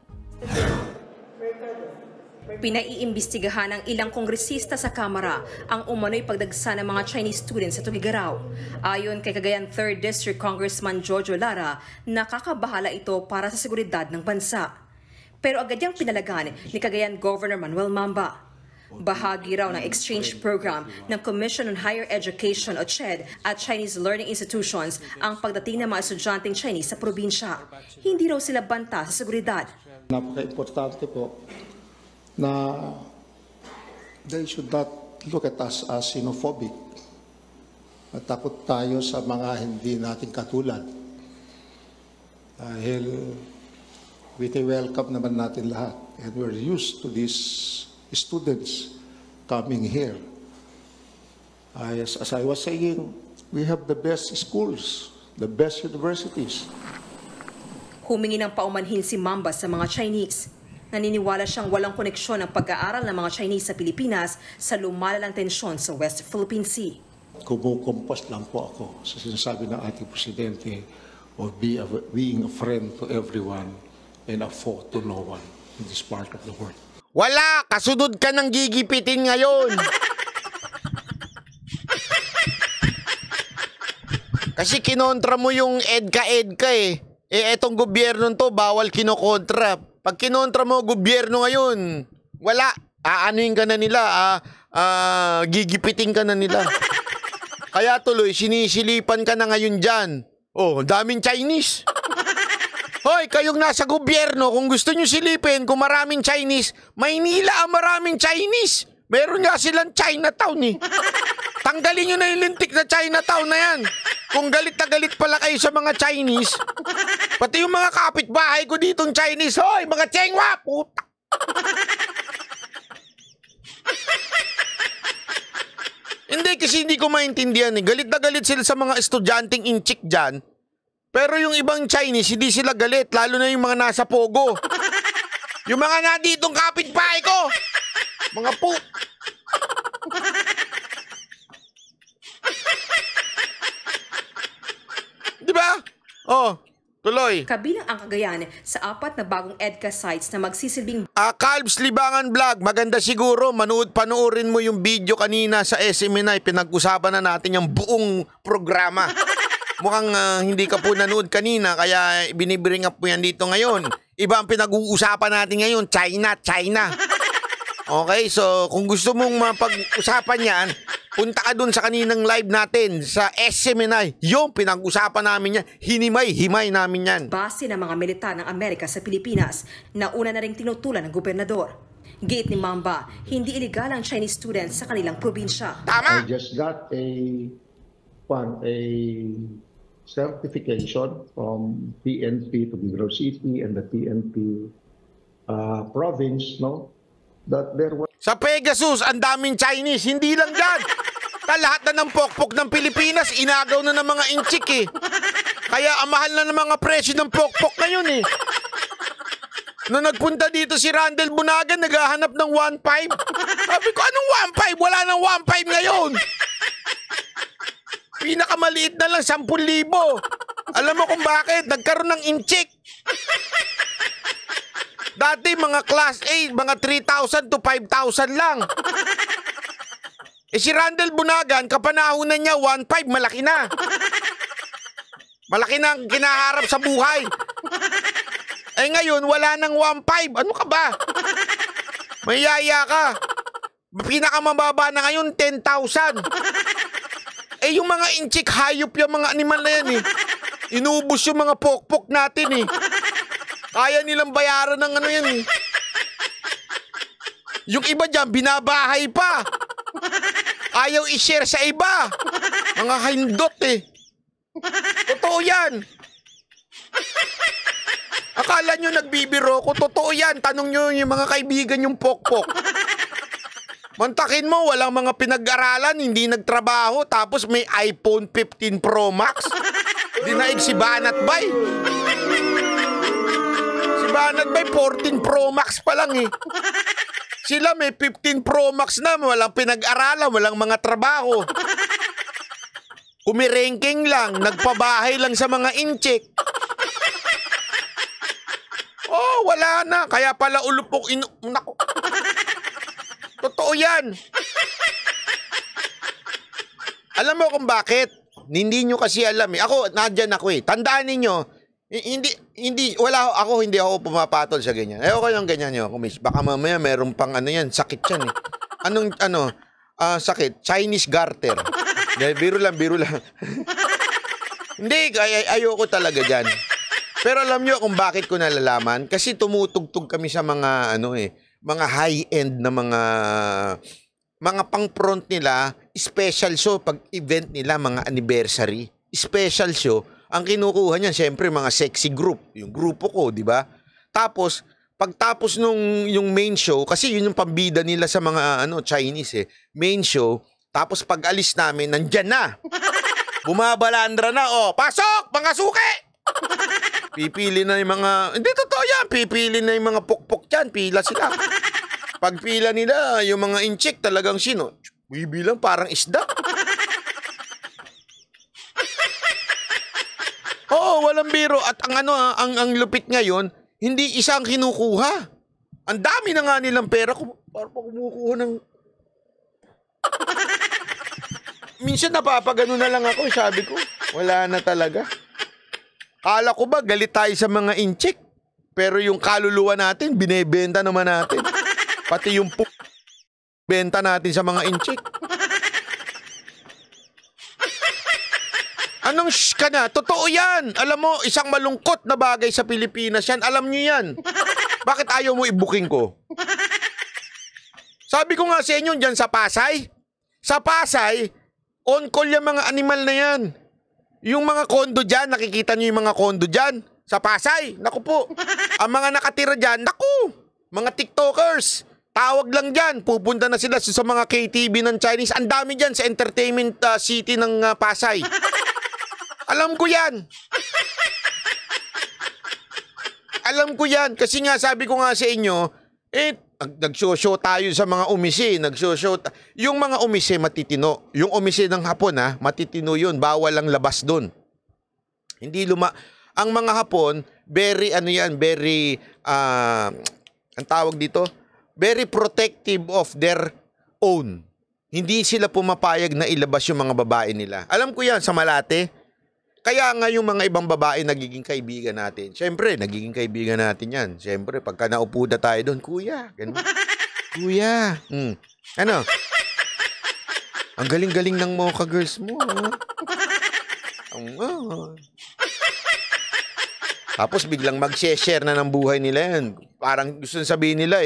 Pinaiimbestigahan ng ilang kongresista sa Kamara ang umano'y pagdagsa ng mga Chinese students sa Tugigaraw. Ayon kay Cagayan 3rd District Congressman Jojo Lara, nakakabahala ito para sa seguridad ng bansa. Pero agad niyang pinalagan ni Cagayan Governor Manuel Mamba. Bahagi raw ng exchange program ng Commission on Higher Education o CHED at Chinese Learning Institutions ang pagdating ng mga estudyanteng Chinese sa probinsya. Hindi raw sila banta sa seguridad. Napaka-importante po na they should not look at us as xenophobic. Takot tayo sa mga hindi natin katulad. Dahil welcome naman natin lahat. And we're used to these students coming here. As I was saying, we have the best schools, the best universities. Humingi ng paumanhin si Mamba sa mga Chinese. Naniniwala siyang walang koneksyon ang pag-aaral ng mga Chinese sa Pilipinas sa lumalalang tensyon sa West Philippine Sea. Kumukumpos lang po ako sa sinasabi ng ating presidente of being a friend to everyone and a foe to no one in this part of the world. Wala! Kasunod ka ng gigipitin ngayon! Kasi kinontra mo yung EDCA eh. Etong gobyerno to, bawal kinokontra. Pag kinontra mo gobyerno ngayon, wala. Aanuin ka na nila, gigipitin ka na nila. Kaya tuloy, sinisilipan ka na ngayon dyan. Oh, daming Chinese. Hoy, kayong nasa gobyerno, kung gusto nyo silipin, kung maraming Chinese, Maynila ang maraming Chinese. Meron nga silang Chinatown eh. Tanggalin nyo na yung lintik na Chinatown na yan. Kung galit na galit pala kayo sa mga Chinese, pati yung mga kapitbahay ko ditong Chinese, hoy, mga Chengwa, puta. Hindi, kasi hindi ko maintindihan eh. Galit na galit sila sa mga estudyanteng inchik dyan. Pero yung ibang Chinese, hindi sila galit. Lalo na yung mga nasa Pogo. Yung mga naditong kapitbahay ko. Mga po. Diba? Oh, tuloy. Kabilang ang Cagayan sa 4 na bagong EDCA sites na magsisilbing Calbs Libangan Vlog, maganda siguro panoorin mo yung video kanina sa SMNI. Pinag-usapan na natin yung buong programa. Mukhang hindi ka po nanood kanina, kaya binibring up mo yan dito ngayon. Iba ang pinag-uusapan natin ngayon, China. Okay, so kung gusto mong mapag-usapan yan, punta ka dun sa kaninang live natin sa SMNI. Yung pinag-usapan namin yan, himay namin yan. base ng mga militar ng Amerika sa Pilipinas na una na ring tinutulan ng gobernador. Gate ni Mamba, hindi iligal ang Chinese students sa kanilang probinsya. Tama! I just got a certification from PNP to Bigro City and the PNP province, no? That there was Sa Pegasus, ang daming Chinese. Hindi lang dyan. Lahat na ng pokpok ng Pilipinas, inagaw na ng mga inchik eh. Kaya ang mahal na ng mga presyo ng pokpok ngayon eh. Nung nagpunta dito si Randel Bunagan, naghahanap ng 1.5. Sabi ko, anong 1.5? Wala nang 1.5 ngayon. Pinakamaliit na lang, 10,000. Alam mo kung bakit? Nagkaroon ng inchik. Dati mga class A, mga 3,000 to 5,000 lang. Eh si Randel Bunagan, kapanahunan niya 1.5, malaki na. Malaki na ang kinaharap sa buhay. Eh ngayon, wala nang 1.5. Ano ka ba? Mayaya ka. Pinakamababa na ngayon, 10,000. Eh yung mga inchik, hayop yung mga animal na yan eh. Inubos yung mga pokpok natin eh. Kaya nilang bayaran ng ano yan eh. Yung iba dyan, binabahay pa. Ayaw i-share sa iba. Mga hindot eh. Totoo yan. Akala nyo nagbibiro ko, totoo yan. Tanong nyo yung mga kaibigan yung pokpok. Mantakin mo, walang mga pinag-aralan, hindi nagtrabaho, tapos may iPhone 15 Pro Max. Dinaig si Banat Bay. Si Banat Bay, 14 Pro Max pa lang eh. Sila may 15 Pro Max na, walang pinag-aralan, walang mga trabaho. Kumirengking lang, nagpabahay lang sa mga inchik. Oh, wala na. Kaya pala ulupok Nako. Totoo yan. Alam mo kung bakit? Hindi nyo kasi alam eh. Ako, nandyan ako eh. Tandaan ninyo, hindi ako pumapatol sa ganyan. Ayoko yung ganyan nyo, kumis. Baka mamaya meron pang ano yan, sakit yan eh. Anong sakit? Chinese garter. Biro lang. Hindi, ayoko talaga dyan. Pero alam nyo kung bakit ko nalalaman? Kasi tumutugtog kami sa mga mga high-end na mga pang-front nila, special show pag event nila, mga anniversary. Special show, ang kinukuha niyan, syempre mga sexy group, yung grupo ko, di ba? Tapos, pagtapos nung yung main show, kasi yun yung pambida nila sa mga Chinese main show, tapos pag alis namin, nandyan na. Bumabalandra na, pasok, mga suki! Pipili na yung mga, hindi totoo yan, pipili na yung mga pukpok dyan, pila sila. Pag pila nila, yung mga inchik talagang sino, bibilang parang isda. Oo, walang biro. At ang lupit ngayon, hindi isa ang kinukuha. Ang dami na nga nilang pera. Para pa kumukuha ng... Minsan napapagano na lang ako, sabi ko. Wala na talaga. Kala ko ba, galit tayo sa mga inchik. Pero yung kaluluwa natin, binebenta naman natin. Pati yung benta natin sa mga inchik. Anong ka na? Totoo yan. Alam mo, isang malungkot na bagay sa Pilipinas yan. Alam nyo yan. Bakit ayaw mo i-booking ko? Sabi ko nga sa inyo, dyan sa Pasay. Sa Pasay, on call yung mga animal na yan. Yung mga kondo dyan, nakikita nyo yung mga kondo dyan. Sa Pasay, naku po. Ang mga nakatira dyan, naku. Mga TikTokers. Tawag lang dyan. Pupunta na sila sa mga KTV ng Chinese. Ang dami dyan sa entertainment city ng Pasay. Alam ko yan. Alam ko yan. Kasi nga sabi ko nga sa inyo, nag-show tayo sa mga umise. Yung mga umise matitino. Yung umise ng Hapon matitino yun. Bawal ang labas dun. Ang mga Hapon, very ang tawag dito, very protective of their own. Hindi sila pumapayag na ilabas yung mga babae nila. Alam ko yan sa Malate. Kaya nga yung mga ibang babae nagiging kaibigan natin. Siyempre, nagiging kaibigan natin yan. Siyempre, pagka naupo na tayo doon, kuya, ganun. Kuya. Ano? Ang galing-galing ng Mocha Girls mo. Tapos biglang mag-share na ng buhay nila yan. Parang gusto sabihin nila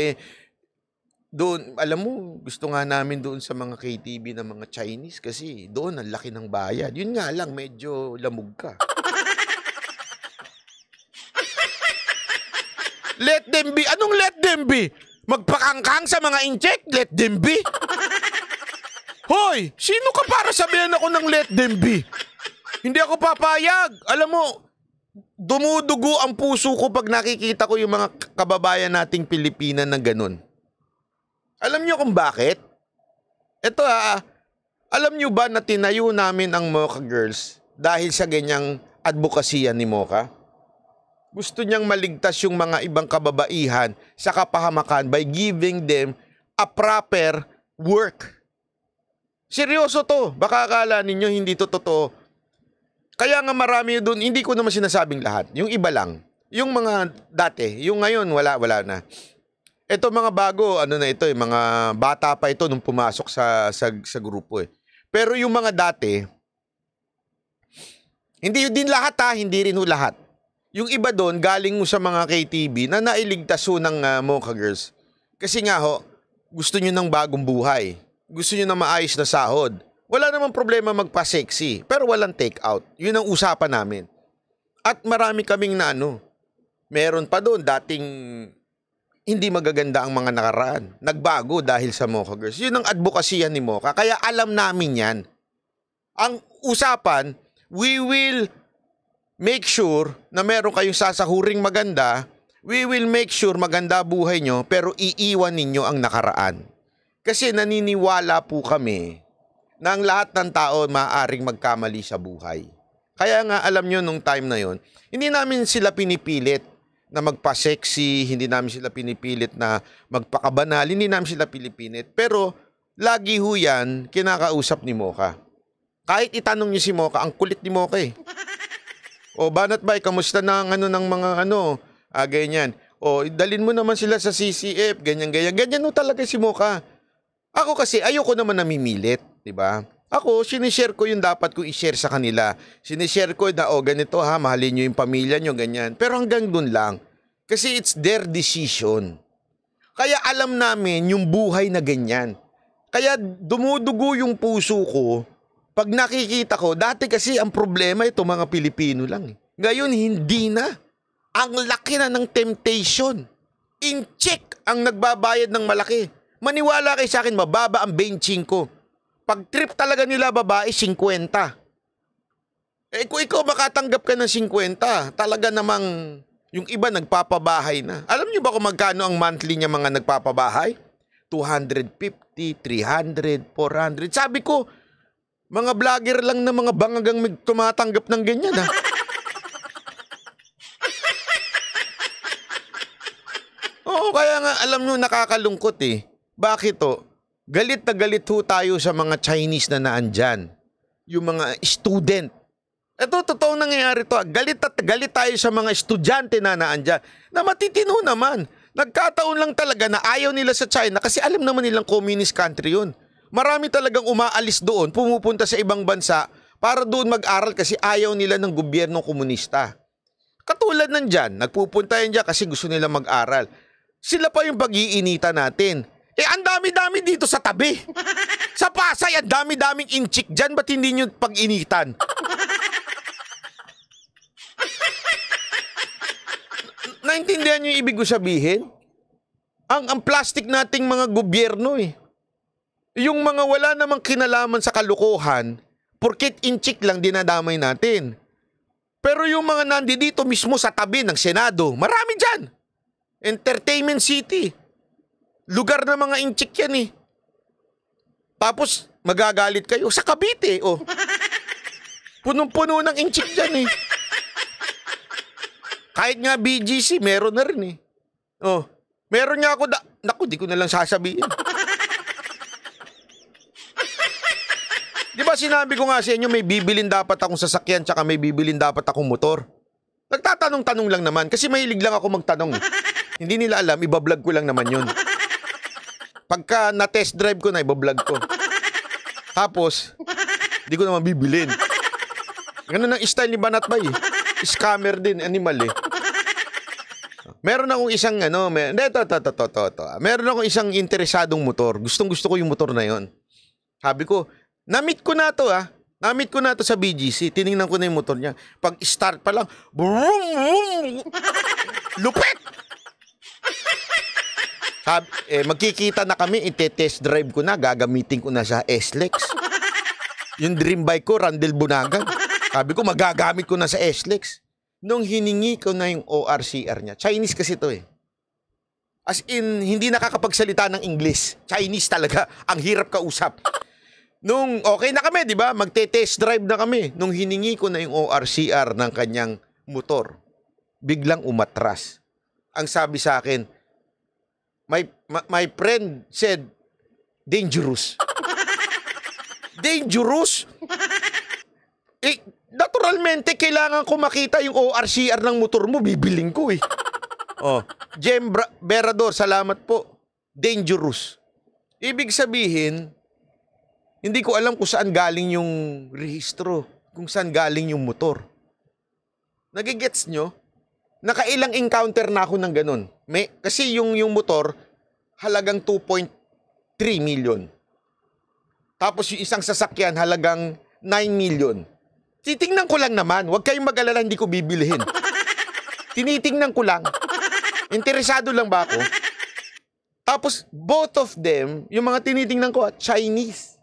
doon, alam mo, gusto nga namin doon sa mga KTV ng mga Chinese kasi doon ang laki ng bayad. Yun nga lang, medyo lamog ka. Let them be. Anong let them be? Magpakangkang sa mga incheck? Let them be? Hoy, sino ka para sabihin ako ng let them be? Hindi ako papayag. Alam mo, dumudugo ang puso ko pag nakikita ko yung mga kababayan nating Pilipina na ganun. Alam niyo kung bakit? Ito alam niyo ba na tinayo namin ang Mocha Girls dahil sa ganyang advokasya ni Mocha? Gusto niyang maligtas yung mga ibang kababaihan sa kapahamakan by giving them a proper work. Seryoso to. Baka akala ninyo hindi to totoo. Kaya nga marami doon, hindi ko naman sinasabing lahat. Yung iba lang. Yung mga dati, yung ngayon wala na. Ito mga bago, mga bata pa ito nung pumasok sa grupo Pero yung mga dati, hindi din lahat hindi rin lahat. Yung iba doon, galing mo sa mga KTV na nailigtas ng Mocha Girls. Kasi nga gusto nyo ng bagong buhay. Gusto nyo ng maayos na sahod. Wala namang problema magpa-sexy, pero walang take out. Yun ang usapan namin. At marami kaming meron pa doon dating hindi magaganda ang mga nakaraan. Nagbago dahil sa Mocha Girls. Yun ang advokasya ni Mocha. Kaya alam namin yan. Ang usapan, we will make sure na meron kayong sasahuring maganda. We will make sure maganda buhay nyo, pero iiwan ninyo ang nakaraan. Kasi naniniwala po kami na ang lahat ng tao maaaring magkamali sa buhay. Kaya nga alam nyo nung time na yon, hindi namin sila pinipilit na magpa-sexy, hindi namin sila pinipilit na magpakabanal, hindi namin sila pinipilit. Pero lagi yan kinakausap ni Mocha. Kahit itanong niyo si Mocha, ang kulit ni Mocha O Banat Bay, kamusta na ang ng mga ganyan. O dalin mo naman sila sa CCF, ganyan. Ganyan talaga si Mocha. Ako kasi ayoko naman namimilit, 'di ba? Ako, sinishare ko yung dapat ko i-share sa kanila. Sinishare ko na, ganito mahalin nyo yung pamilya nyo, ganyan. Pero hanggang dun lang. Kasi it's their decision. Kaya alam namin yung buhay na ganyan. Kaya dumudugo yung puso ko pag nakikita ko. Dati kasi ang problema ito mga Pilipino lang. Ngayon, hindi na. Ang laki na ng temptation. Incheck ang nagbabayad ng malaki. Maniwala kayo sa akin, mababa ang 25. Pag trip talaga nila babae, 50. Eh kung ikaw makatanggap ka ng 50, talaga namang yung iba nagpapabahay na. Alam niyo ba kung magkano ang monthly niya mga nagpapabahay? 250, 300, 400. Sabi ko, mga vlogger lang na mga bangagang tumatanggap ng ganyan ha. Oo, kaya nga alam nyo nakakalungkot eh. Bakit to? Galit na galit ho tayo sa mga Chinese na naandyan. Yung mga student. Ito, totoong nangyayari to. Galit at galit tayo sa mga estudyante na naandyan. Na matitino naman. Nagkataon lang talaga na ayaw nila sa China kasi alam naman nilang communist country yun. Marami talagang umaalis doon, pumupunta sa ibang bansa para doon mag-aral kasi ayaw nila ng gobyernong komunista. Katulad nandyan, nagpupunta yan dyan kasi gusto nila mag-aral. Sila pa yung pag-iinita natin. Eh, ang dami-dami dito sa tabi. Sa Pasay, ang dami-daming inchik dyan. Ba't hindi nyo pag-initan? Naintindihan nyo yung ibig ko sabihin? Ang plastic nating mga gobyerno eh. Yung mga wala namang kinalaman sa kalukuhan, porket inchik lang dinadamay natin. Pero yung mga nandito mismo sa tabi ng Senado, marami dyan. Entertainment City. Lugar ng mga inchik yan eh. Tapos magagalit kayo sa Cavite oh. Punong-puno ng inchik dyan eh. Kahit nga BGC, meron na rin eh. Oh, meron nga ako naku, di ko na lang sasabihin. Di ba sinabi ko nga sa inyo may bibilin dapat akong sasakyan tsaka may bibilin dapat akong motor? Nagtatanong-tanong lang naman kasi mahilig lang ako magtanong. Hindi nila alam, ibablog ko lang naman yun. Pagka na-test drive ko na, ibablog ko. Tapos, di ko naman bibilin. Ganun ang style ni Banat Bay. Scammer din, animal eh. Meron akong isang meron akong isang interesadong motor. Gustong-gusto ko yung motor na yon. Sabi ko, na-meet ko na to Na-meet ko na to sa BGC. Tiningnan ko na yung motor niya. Pag start pa lang, brum, brum, lupit! Sabi, magkikita na kami, ite-test drive ko na, gagamitin ko na sa S-Lex. Yung dream bike ko, Randel Bunagan. Sabi ko, magagamit ko na sa S-Lex. Nung hiningi ko na yung ORCR niya, Chinese kasi to eh. As in, hindi nakakapagsalita ng English. Chinese talaga. Ang hirap kausap. Nung okay na kami, di ba? Magte-test drive na kami. Nung hiningi ko na yung ORCR ng kanyang motor, biglang umatras. Ang sabi sa akin, my friend said, dangerous. Dangerous? Naturalmente, kailangan ko makita yung ORCR ng motor mo, bibiling ko eh. Oh, Jem Berador, salamat po. Dangerous. Ibig sabihin, hindi ko alam kung saan galing yung rehistro, kung saan galing yung motor. Nagigets nyo? Nakailang encounter na ako ng ganun. Kasi yung motor, halagang 2.3 million. Tapos yung isang sasakyan, halagang 9 million. Titingnan ko lang naman. Huwag kayong mag-alala, hindi ko bibilihin. Tinitingnan ko lang. Interesado lang ba ako? Tapos, both of them, yung mga tinitingnan ko, Chinese.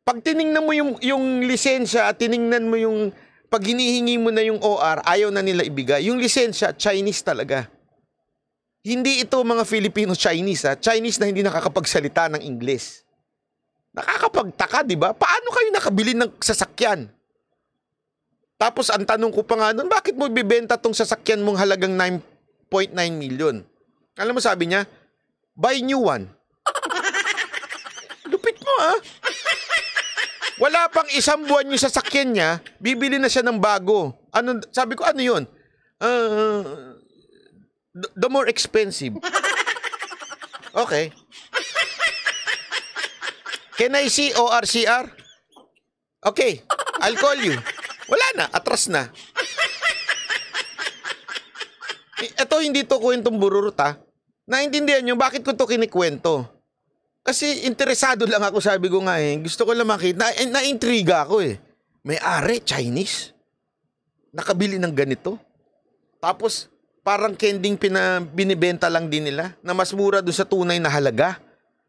Pag tiningnan mo yung lisensya at tiningnan mo yung pag hinihingi mo na yung OR, ayaw na nila ibigay. Yung lisensya, Chinese talaga. Hindi ito mga Filipino-Chinese. Chinese na hindi nakakapagsalita ng English. Nakakapagtaka, di ba? Paano kayo nakabili ng sasakyan? Tapos ang tanong ko pa nga nun, bakit mo bibenta tong sasakyan mong halagang 9.9 million? Alam mo sabi niya, buy new one. Lupit mo Wala pang isang buwan yung sasakyan niya, bibili na siya ng bago. Sabi ko, ano yun? The more expensive. Okay. Can I see ORCR? Okay, I'll call you. Wala na, atras na. Ito hindi to kwentong bururot Naintindihan nyo bakit ko to kinikwento? Kasi interesado lang ako, sabi ko nga gusto ko lang makita. Na-intriga ako May-ari, Chinese. Nakabili ng ganito. Tapos, parang kending binibenta lang din nila na mas mura doon sa tunay na halaga.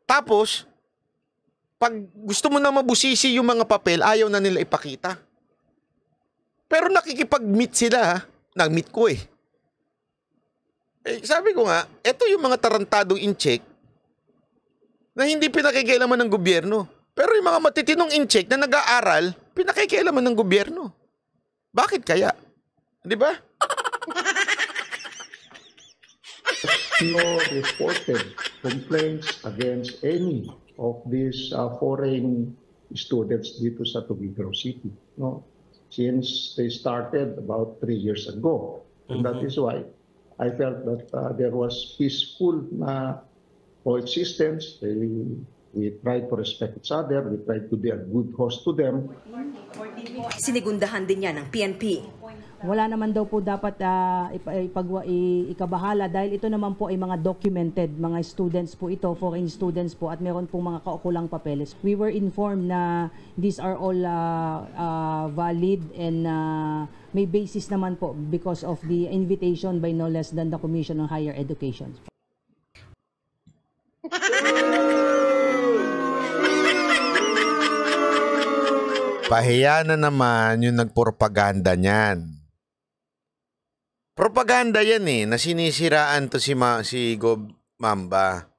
Tapos, pag gusto mo na mabusisi yung mga papel, ayaw na nila ipakita. Pero nakikipag-meet sila, ha? Nag-meet ko eh. Sabi ko nga, eto yung mga tarantadong incheck na hindi pinakikialaman ng gobyerno. Pero yung mga matitinong incheck na nag-aaral, pinakikialaman ng gobyerno. Bakit kaya? Di ba? No reported complaints against any of these foreign students dito sa Tuguegarao City, no? Since they started about 3 years ago. And that is why I felt that there was peaceful coexistence. We tried to respect each other. We tried to be a good host to them. Sinigundahan din niya ng PNP. Wala naman daw po dapat ikabahala dahil ito naman po ay mga documented, mga students po ito, foreign students po, at meron pong mga kaukulang papeles. We were informed na these are all valid and may basis naman po because of the invitation by no less than the Commission on Higher Education. Pahiya na naman yung nagpropaganda niyan. Propaganda yan eh, na sinisiraan to si Gob Mamba.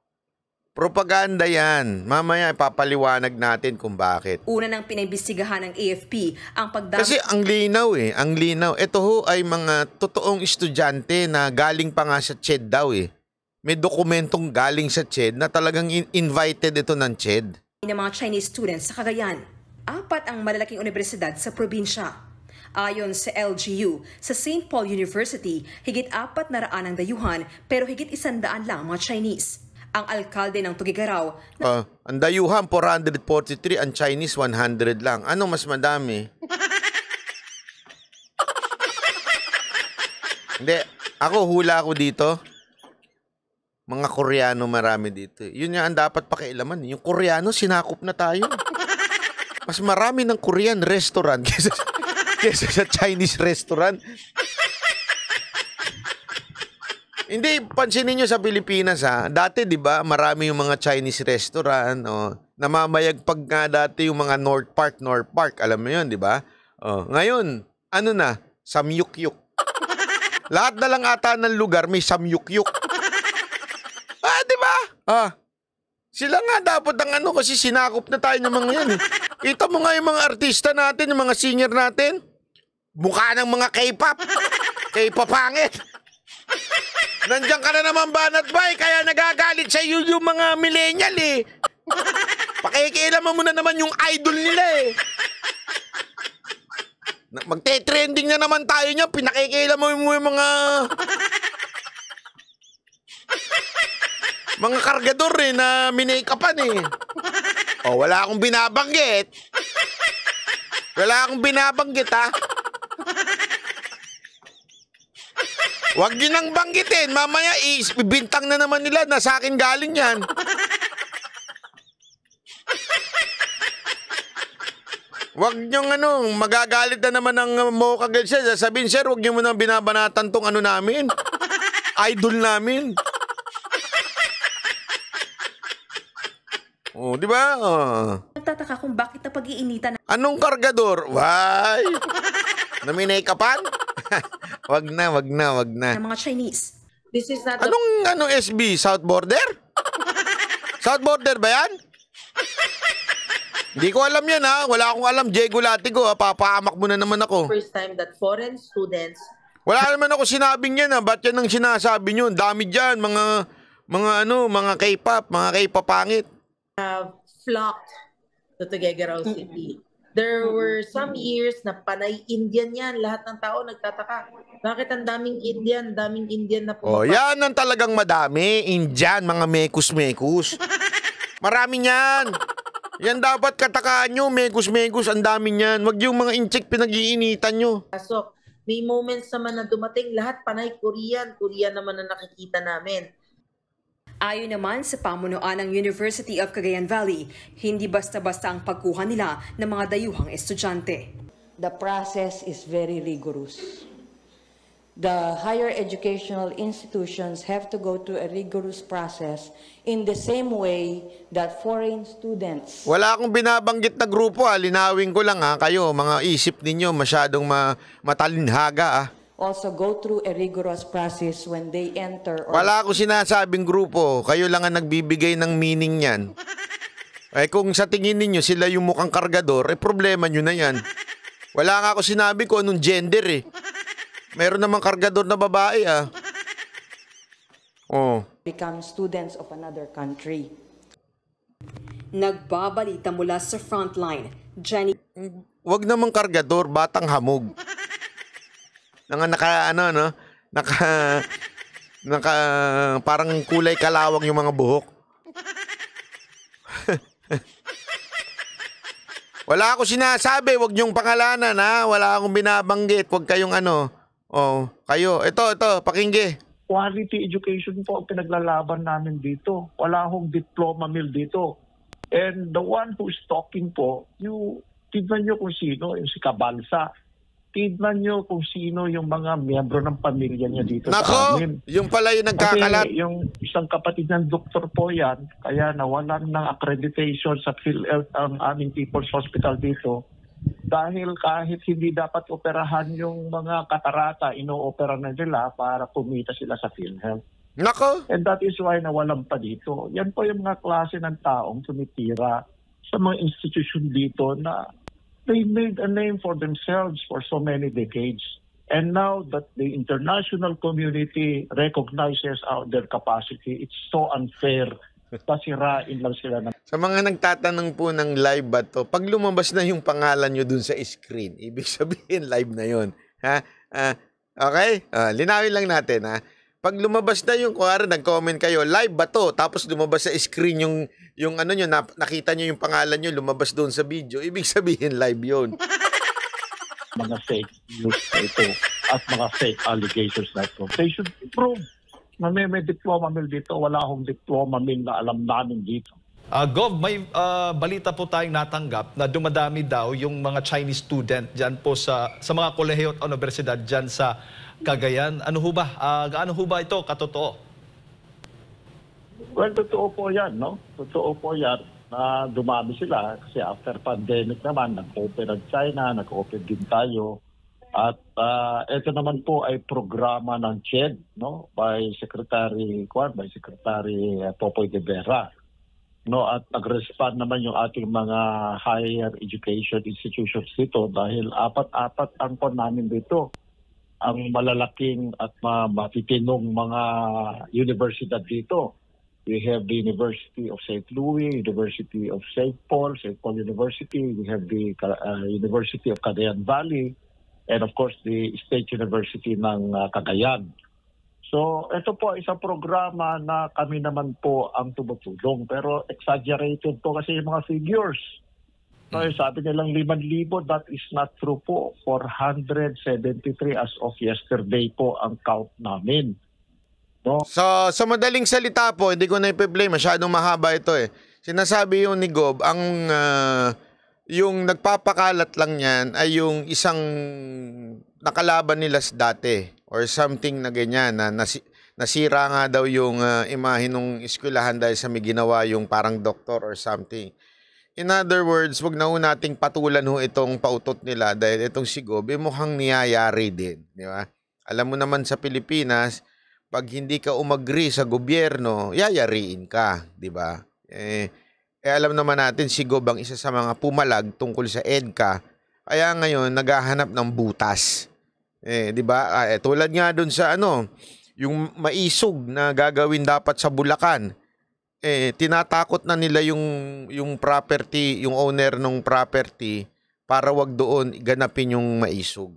Propaganda yan. Mamaya ipapaliwanag natin kung bakit. Una nang pinaimbestigahan ng AFP ang pagdami. Kasi ang linaw eh, ang linaw. Ito ho ay mga totoong estudyante na galing pa nga sa CHED daw eh. May dokumentong galing sa CHED na talagang invited ito ng CHED. Ng mga Chinese students sa Cagayan, 4 ang malalaking universidad sa probinsya. Ayon sa LGU, sa St. Paul University, higit 400 ang dayuhan pero higit 100 lang mga Chinese. Ang alkalde ng Tuguegarao, ang dayuhan 443, ang Chinese 100 lang. Ano mas madami? Hindi, hula ako dito. Mga Koreano marami dito. Yun nga ang dapat pakialaman. Yung Koreano, sinakop na tayo. Mas marami ng Korean restaurant kesa sa Chinese restaurant. Hindi, pansinin nyo sa Pilipinas ha. Dati, di ba, marami yung mga Chinese restaurant. Namamayagpag nga dati yung mga North Park. Alam mo yun, di ba? Ngayon, ano na? Samyukyuk. Lahat na lang ata ng lugar may samyukyuk. Di ba? Sila nga dapat ang kasi sinakop na tayo ng mga yan eh. Kita mo nga yung mga artista natin, yung mga singer natin. Mukha ng mga K-pop. K-popangit. Nandiyan ka na naman banat bay, kaya nagagalit sa iyo yung mga millennial eh. Pakikialaman mo na naman yung idol nila eh. Magte-trending na naman tayo niya, pinakikialaman mo yung mga kargador eh na minake-upan eh. Wala akong binabanggit. Wala akong binabanggit ha. Huwag yun ang banggitin. Mamaya ibintang na naman nila na sa akin galing yan. Huwag niyong magagalit na naman ng Mocha Girls. Sasabihin, sir, huwag niyo mo nang binabanatan tong namin. Idol namin. Di ba? Nagtataka kung bakit napag-iinitan Anong kargador? Why? Naminake-upan? Wag na. ng mga Chinese. This is not Anong SB? South Border? South Border ba yan? Hindi ko alam yan ha. Wala akong alam. Diego Latigo ha. Papahamak mo na naman ako. first time that foreign students Wala naman ako sinabing yan ha. Ba't yan ang sinasabi nyo? Dami dyan. Mga K-pop. Mga K-popangit. have flocked to Tuguegarao City. There were some years na panay Indian yan. Lahat ng tao nagtataka. Bakit ang daming Indian na pumapasok? Yan ang talagang madami. Indian, mga mekus-mekus. Marami yan. Yan dapat katakaan nyo. Mekus-mekus, ang dami yan. Wag yung mga incheck pinag-iinitan nyo. May moments naman na dumating, lahat panay Korean. Korean naman na nakikita namin. Ayon naman sa pamunuan ng University of Cagayan Valley, hindi basta-basta ang pagkuha nila ng mga dayuhang estudyante. The process is very rigorous. the higher educational institutions have to go through a rigorous process in the same way that foreign students. Wala akong binabanggit na grupo, linawin ko lang kayo, mga isip ninyo masyadong matalinhaga Also go through a rigorous process when they enter. Wala akong sinasabing grupo, kayo lang ang nagbibigay ng meaning niyan. Kung sa tingin ninyo sila yung mukhang kargador, problema nyo na yan. Wala nga ako sinabi ko anong gender Meron namang kargador na babae become students of another country. Nagbabalita mula sa frontline, Jenny. Wag namang kargador, batang hamog. Parang kulay kalawang yung mga buhok. Wala ako sinasabi, wag niyong pangalanan Wala akong binabanggit, wag kayong kayo. Ito, pakingge. Quality education po ang pinaglalaban namin dito. Wala akong diploma mill dito. And the one who's talking po, tignan nyo kung sino, yung si Cabalsa. Tignan nyo kung sino yung mga miyembro ng pamilya niya dito sa amin. Yung pala yung nagkakalat. Kasi yung isang kapatid ng doktor po yan, kaya nawalan ng accreditation sa PhilHealth ang aming People's Hospital dito. Dahil kahit hindi dapat operahan yung mga katarata, ino-opera na nila para kumita sila sa PhilHealth. Nako! And that is why nawalan pa dito. Yan po yung mga klase ng taong tumitira sa mga institusyon dito na they made a name for themselves for so many decades. And now that the international community recognizes their capacity, it's so unfair. Pasirain lang sila. Sa mga nagtatanong po ng live ba to, pag lumabas na yung pangalan nyo dun sa screen, ibig sabihin live na yun. Okay? Linawin lang natin Pag lumabas na yung, kuwari nag-comment kayo, live ba to? Tapos lumabas sa screen yung nyo, nakita nyo yung pangalan nyo, lumabas doon sa video, ibig sabihin live yun. Mga fake news na ito at mga fake allegations na ito. They should prove na may diploma mill dito. Wala akong diploma mill na alam namin dito. Gov, may balita po tayong natanggap na dumadami daw yung mga Chinese student dyan po sa mga kolehiyo at universidad dyan sa Cagayan. Ano ho ba? Gaano ho ba ito katotoo? Well, totoo po yan, no? Totoo po yan na dumami sila kasi after pandemic naman, nag-open ang China, nag-open din tayo. At ito naman po ay programa ng CHED, no? By Secretary Popoy de Vera. No, at nag-respond naman yung ating mga higher education institutions dito dahil apat-apat ang po namin dito ang malalaking at matitinong mga universidad dito. We have the University of St. Louis, University of St. Paul University. We have the University of Cagayan Valley, and of course the State University ng Cagayan. So ito po isang programa na kami naman po ang tumutulong, pero exaggerated po kasi yung mga figures. So, sabi nilang 5,000, that is not true po. 473 as of yesterday po ang count namin. No? So, sa madaling salita po, hindi ko na i-play, masyadong mahaba ito Sinasabi yung ni Gob, yung nagpapakalat lang yan ay yung isang nakalaban nila dati or something na ganyan na nasira nga daw yung imahe ng eskwelahan dahil sa may ginawa yung parang doktor or something. In other words, wag na nating patulan itong pautot nila dahil itong si Gob mukhang niyayari din, di ba? Alam mo naman sa Pilipinas, pag hindi ka umagri sa gobyerno, yayariin ka, di ba? Alam naman natin si Gob ang isa sa mga pumalag tungkol sa EDCA, kaya ngayon naghahanap ng butas. Di ba? Tulad nga dun sa yung maisog na gagawin dapat sa Bulacan. Tinatakot na nila yung property, yung owner ng property para wag doon ganapin yung maisog.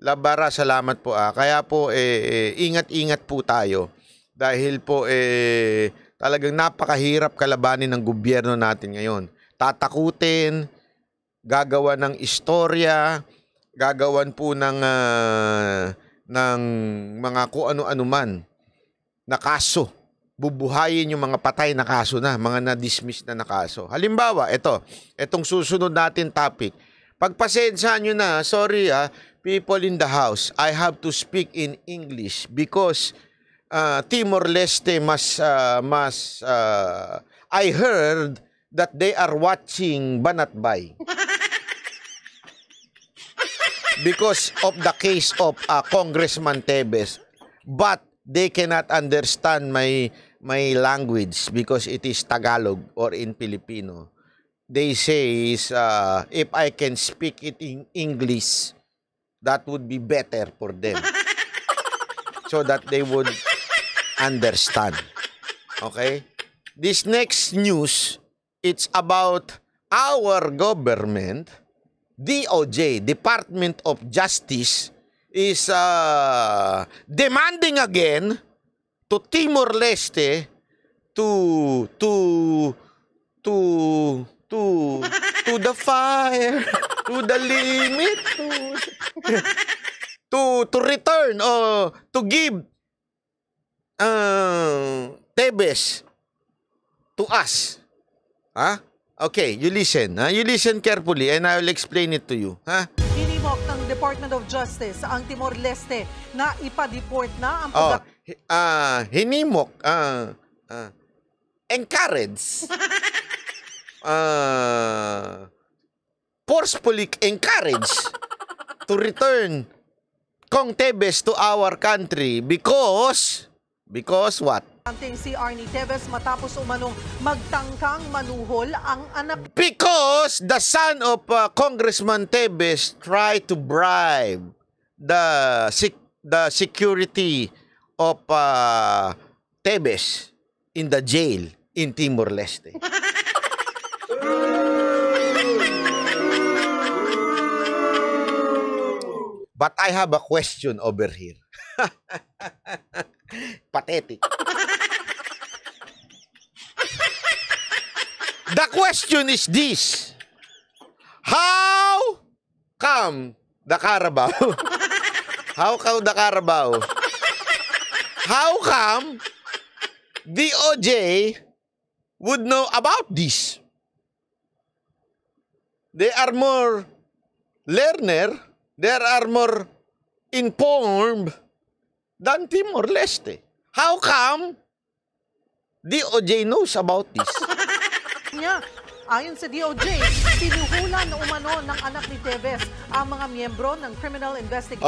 Labara, salamat po Kaya po ingat-ingat po tayo dahil po talagang napakahirap kalabanin ng gobyerno natin ngayon. Tatakutin, gagawa ng istorya, gagawan po ng mga kung ano-ano man na kaso. Bubuhayin yung mga patay na kaso na, mga na-dismiss na kaso. Halimbawa, itong susunod natin topic, Pagpasensyahan nyo na, sorry people in the house, I have to speak in English because Timor-Leste I heard that they are watching Banatbay because of the case of Congressman Tebes, but they cannot understand my language because it is Tagalog or in Filipino. They say if I can speak it in English, that would be better for them. So that they would understand. Okay? This next news, it's about our government, DOJ, Department of Justice, is demanding again to Timor-Leste to the fire, to the limit, to return or to give Tebes to us. Okay, you listen. You listen carefully and I will explain it to you. Hinimok ng Department of Justice ang Timor-Leste na ipa-deport na ang hinimok, encourage, forcefully encourage to return Kong Tebes to our country because what? Si Arnie Tebes matapos umanong magtangkang manuhol ang anak. Because the son of Congressman Tebes tried to bribe the security of Tebes in the jail in Timor-Leste. But I have a question over here. Pathetic. The question is this. How come the Carabao? How come the Carabao? How come DOJ would know about this? They are more learner, they are more informed than Timor-Leste. How come DOJ knows about this? Ayon sa DOJ, sinuhulan na umano ng anak ni Tebes ang mga miyembro ng criminal investigation.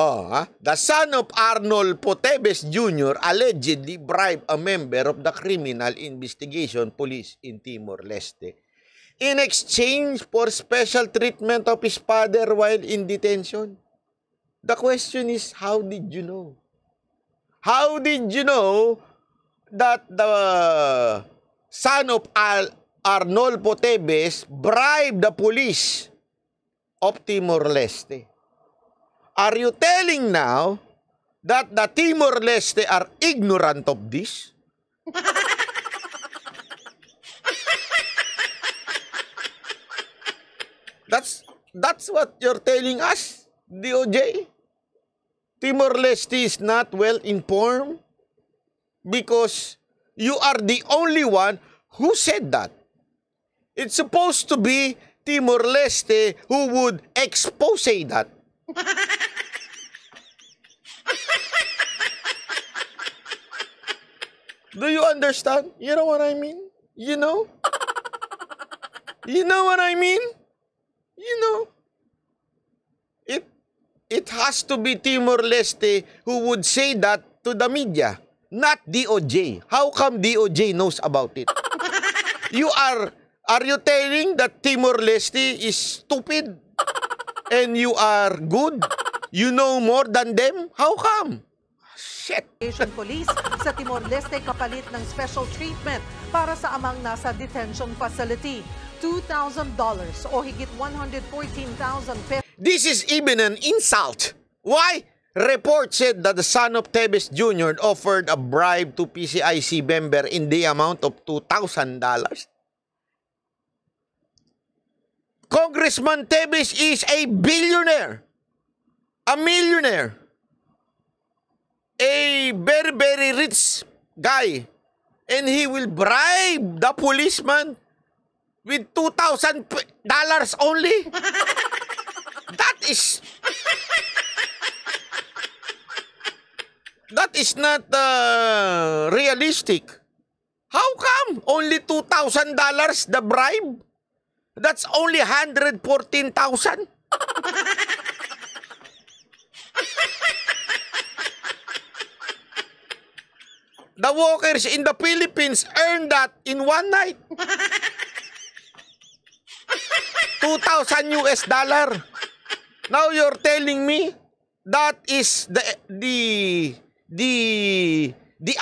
The son of Arnold Tebes Jr. allegedly bribed a member of the criminal investigation police in Timor-Leste in exchange for special treatment of his father while in detention. The question is, how did you know? How did you know that the son of Arnold Tebes bribed the police of Timor-Leste? Are you telling now that the Timor-Leste are ignorant of this? That's what you're telling us, DOJ? Timor-Leste is not well informed because you are the only one who said that. It's supposed to be Timor-Leste who would expose that. Do you understand? You know what I mean? You know? You know what I mean? You know? It has to be Timor-Leste who would say that to the media, not DOJ. How come DOJ knows about it? Are you telling that Timor-Leste is stupid and you are good? You know more than them? How come? Shit. Police sa Timor-Leste kapalit ng special treatment para sa amang nasa detention facility. $2,000 o higit 114,000 pesos. This is even an insult. Why? Report said that the son of Tebes Jr. offered a bribe to PCIC member in the amount of $2,000. Congressman Tebes is a billionaire, a millionaire, a very, very rich guy, and he will bribe the policeman with $2,000 only? is not realistic. How come? Only $2,000 the bribe? That's only 114,000. The workers in the Philippines earn that in one night. $2,000 US. Now you're telling me that is the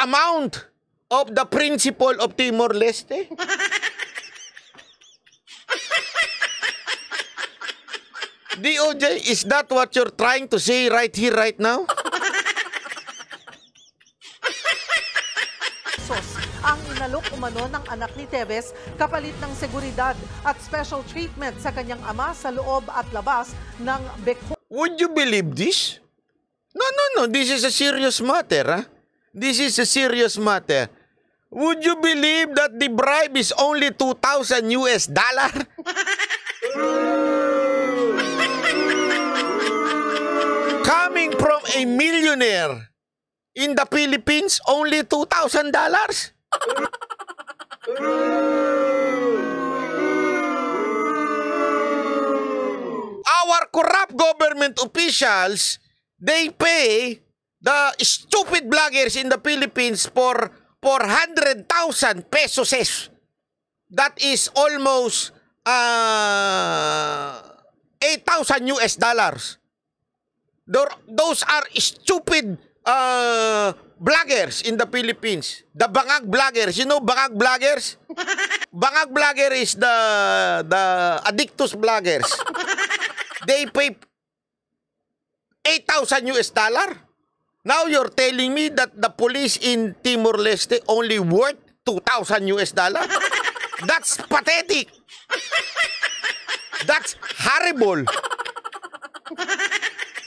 amount of the principal of Timor-Leste? DOJ, is that what you're trying to say right here, right now? Ang inalok umano ng anak ni Teves kapalit ng seguridad at special treatment sa kanyang ama sa loob at labas ng Bicol. Would you believe this? No. This is a serious matter. Huh? This is a serious matter. Would you believe that the bribe is only $2,000 US? Coming from a millionaire in the Philippines, only $2,000? Our corrupt government officials, they pay the stupid bloggers in the Philippines for 400,000 pesos. That is almost $8,000 US. Those are stupid bloggers in the Philippines. The bangag bloggers. You know bangag bloggers? Bangag blogger is the addictus bloggers. They pay $8,000 US. Now you're telling me that the police in Timor-Leste only worth $2,000 US. That's pathetic. That's horrible.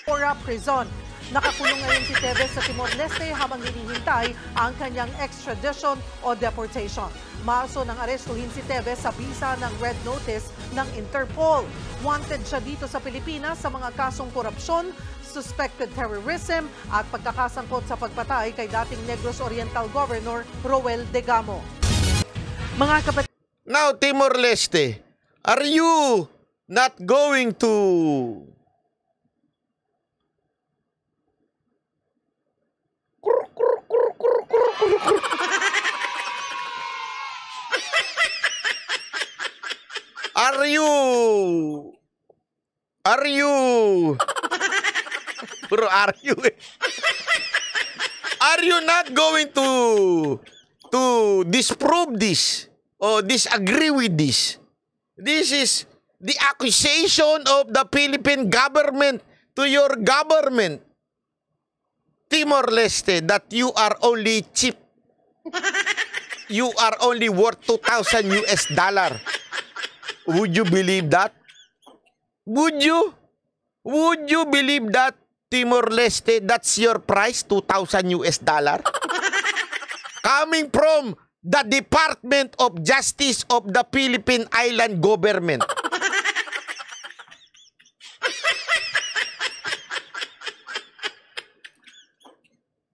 Cora Prison. Nakakulong ngayon si Teves sa Timor-Leste habang hinihintay ang kanyang extradition o deportation. Maaso ng arestuhin si Teves sa bisa ng Red Notice ng Interpol. Wanted siya dito sa Pilipinas sa mga kasong korupsyon, suspected terrorism at pagkakasangkot sa pagpatay kay dating Negros Oriental Governor Roel Degamo. Mga kapatid. Now, Timor-Leste, are you not going to Are you not going to disprove this or disagree with this? This is the accusation of the Philippine government to your government, Timor-Leste, that you are only cheap. You are only worth $2,000 US. Would you believe that? Would you? Would you believe that, Timor-Leste, that's your price, $2,000 US? Coming from the Department of Justice of the Philippine Island Government.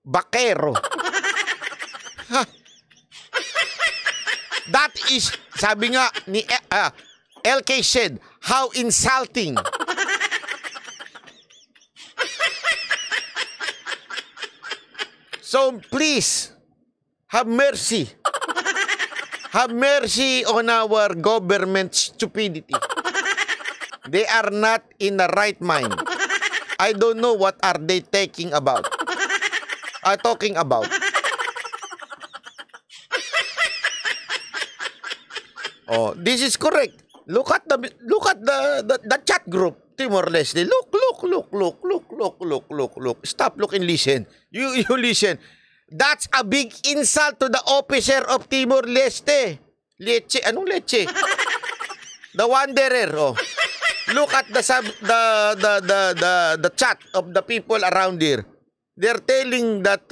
Bakero. That is, sabi nga ni LK said, how insulting. So please, have mercy. Have mercy on our government stupidity. They are not in the right mind. I don't know what are they talking about. Oh, this is correct. Look at the chat group, Timor-Leste. Look. Stop, look, and listen. You listen. That's a big insult to the officer of Timor-Leste. Leche, anong leche? The wanderer. Oh. Look at the chat of the people around here. They're telling that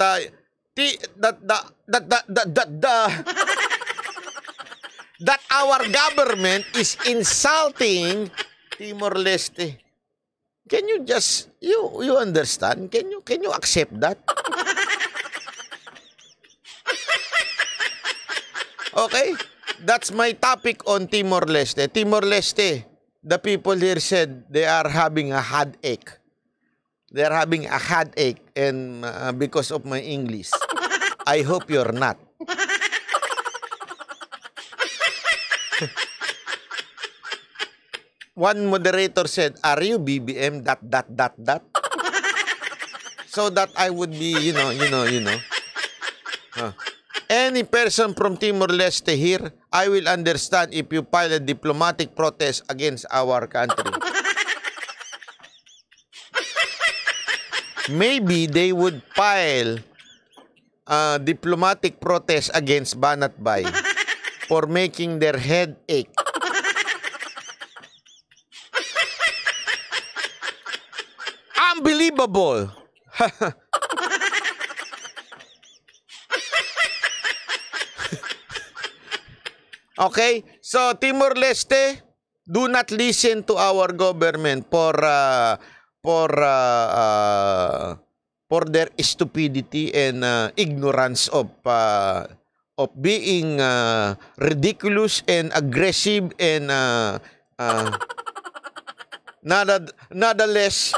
that our government is insulting Timor-Leste. Can you just, you understand? Can you accept that? Okay? That's my topic on Timor-Leste. Timor-Leste, the people here said they are having a headache. They are having a headache and because of my English. I hope you're not. One moderator said, "Are you BBM ... So that I would be, you know. Any person from Timor-Leste here, I will understand if you file a diplomatic protest against our country. Maybe they would file a diplomatic protest against Banat Bay for making their head ache. Unbelievable! Okay, so Timor-Leste, do not listen to our government for their stupidity and ignorance of being ridiculous and aggressive and nonetheless.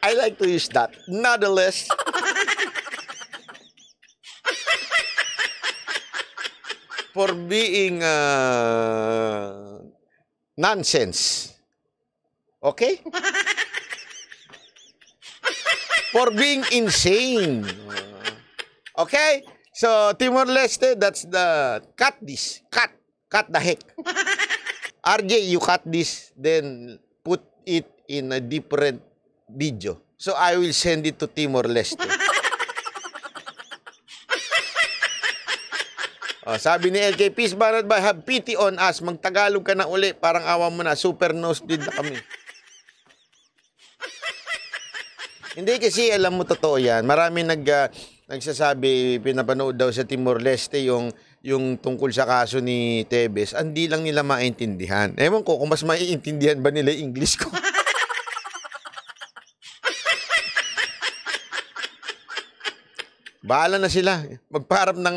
I like to use that. Nonetheless. For being nonsense. Okay? For being insane. Okay? So, Timor-Leste, that's the... Cut this. Cut the heck. RJ, you cut this, then put it in a different video. So, I will send it to Timor-Leste. Sabi ni LK, peace Banat Bay, have pity on us. Magtagalog ka na uli. Parang awa mo na. Super nosebleed na kami. Hindi kasi alam mo totoo yan. Marami nagsasabi, pinapanood daw sa Timor-Leste yung tungkol sa kaso ni Tevez. Hindi lang nila maintindihan. Ewan ko kung mas maiintindihan ba nila yung English ko. Bahala na sila. Magparap ng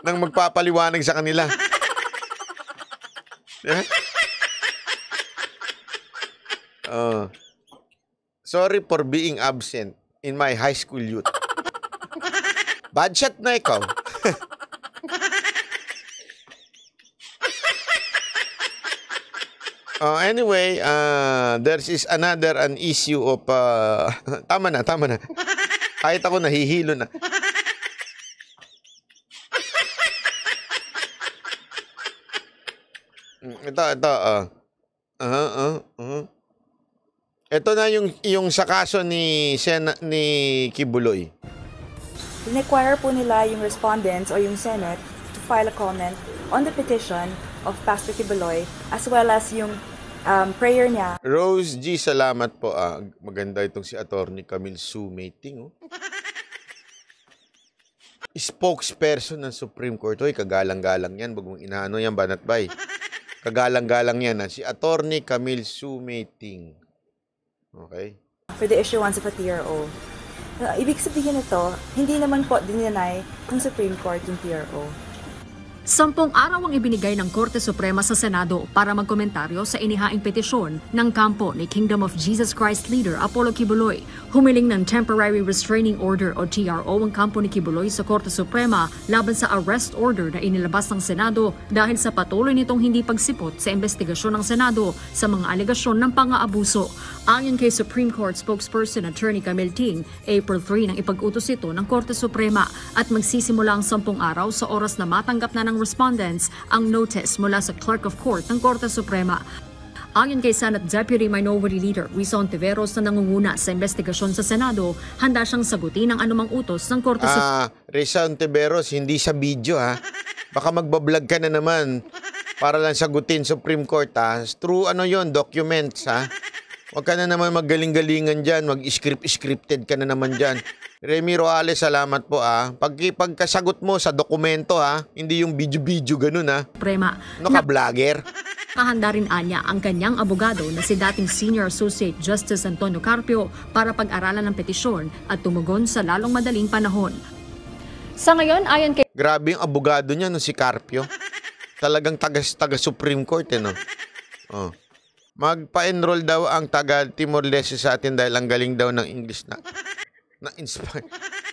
nang magpapaliwanag sa kanila. Sorry for being absent in my high school youth. Bad shot na ikaw. Anyway, there is another an issue of tama na. Kahit ako nahihilo na. Ito na yung sa kaso ni Kibuloy. Require po nila yung respondents o yung Senate to file a comment on the petition of Pastor Kibuloy as well as yung prayer niya. Rose G, salamat po. Maganda itong si Attorney Camille Sumating. Spokesperson ng Supreme Court. Hoy, kagalang-galang yan. Wag mong inaano yan, Banat Bay. Kagalang-galang yan. Si Attorney Camille Sumating. Okay? For the issuance of a TRO. Ibig sabihin nito, hindi naman po dininay ng Supreme Court yung TRO. 10 araw ang ibinigay ng Korte Suprema sa Senado para magkomentaryo sa inihaing petisyon ng kampo ni Kingdom of Jesus Christ leader Apollo Kibuloy. Humiling ng Temporary Restraining Order o TRO ang kampo ni Kibuloy sa Korte Suprema laban sa arrest order na inilabas ng Senado dahil sa patuloy nitong hindi pagsipot sa investigasyon ng Senado sa mga alegasyon ng pang-aabuso. Ayon kay Supreme Court spokesperson Attorney Camille Ting, April 3 nang ipag-utos ito ng Korte Suprema at magsisimula ang 10 araw sa oras na matanggap na ng respondents ang notice mula sa Clerk of Court ng Korte Suprema. Ayon kay Senate Deputy Minority Leader Risa Ontiveros na nangunguna sa investigasyon sa Senado, handa siyang sagutin ang anumang utos ng Korte Suprema. Risa Ontiveros, hindi sa video ha. Baka magbablog ka na naman para lang sagutin Supreme Court ha. True documents ha. Huwag ka na naman maggaling-galingan dyan, mag-scripted ka na naman dyan. Remy Roales, salamat po Pagkasagot mo sa dokumento hindi yung video-video ganun Suprema. Ano ka, vlogger? Kahanda rin anya ang kanyang abogado na si dating Senior Associate Justice Antonio Carpio para pag-aralan ng petisyon at tumugon sa lalong madaling panahon. Sa ngayon, ayon kay Grabe yung abogado niya, no, si Carpio. Talagang taga Supreme Court, no? Oh. Magpa-enroll daw ang taga Timor-Leste sa atin dahil ang galing daw ng English na-inspire.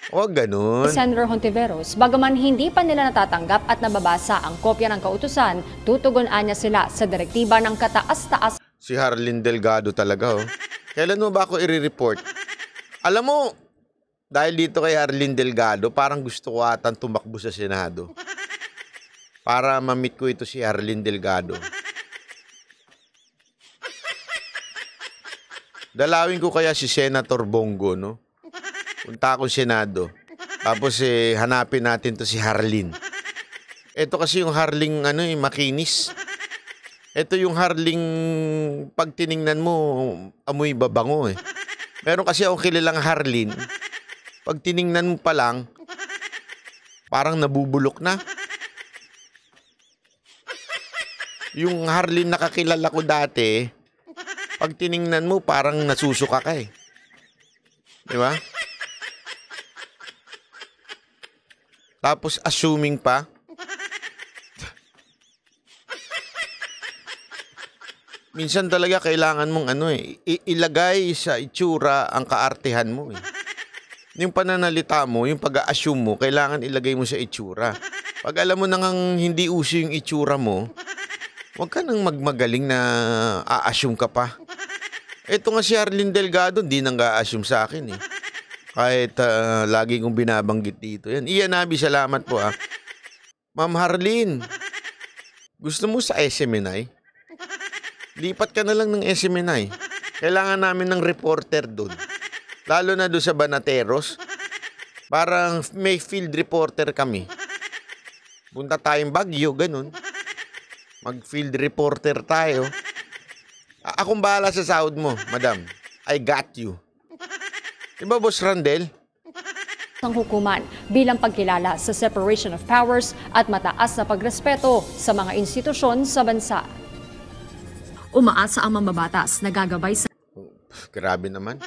Huwag ganun. Senator Hontiveros, bagaman hindi pa nila natatanggap at nababasa ang kopya ng kautusan, tutugon-anya sila sa direktiba ng kataas-taas. Si Harlin Delgado talaga, oh. Kailan mo ba ako i-report? Alam mo, dahil dito kay Harlin Delgado, parang gusto ko atang tumakbo sa Senado. Para ma-meet ko ito si Harlin Delgado. Dalawin ko kaya si Senator Bongo, no? Punta akong Senado. Tapos hanapin natin to si Harlin. Ito kasi yung Harling makinis. Ito yung Harling pag tiningnan mo, amoy babango eh. Meron kasi akong kilalang Harlin. Pag tiningnan mo pa lang, parang nabubulok na. Yung Harlin nakakilala ko dati, pag tiningnan mo, parang nasusuka ka eh. Di ba? Tapos assuming pa. Minsan talaga kailangan mong ilagay sa itsura ang kaartehan mo eh. Yung pananalita mo, yung pag-a-assume mo, kailangan ilagay mo sa itsura. Pag alam mo nang hindi uso yung itsura mo, huwag ka nang magmagaling na a-assume ka pa. Ito nga si Harlin Delgado, hindi nang a-assume sa akin eh. Kahit lagi kong binabanggit dito. Yan. Iyan, Nabi, salamat po ah. Ma'am Harlin, gusto mo sa SMNI? Lipat ka na lang ng SMNI. Kailangan namin ng reporter doon. Lalo na doon sa Banateros. Parang may field reporter kami. Punta tayong Baguio, ganun. Mag-field reporter tayo. Akong bahala sa sahod mo, madam. I got you. Diba, Boss Randel? Ng hukuman bilang pagkilala sa separation of powers at mataas na pagrespeto sa mga institusyon sa bansa. Umaasa ang mambabatas na gagabay sa... Grabe naman.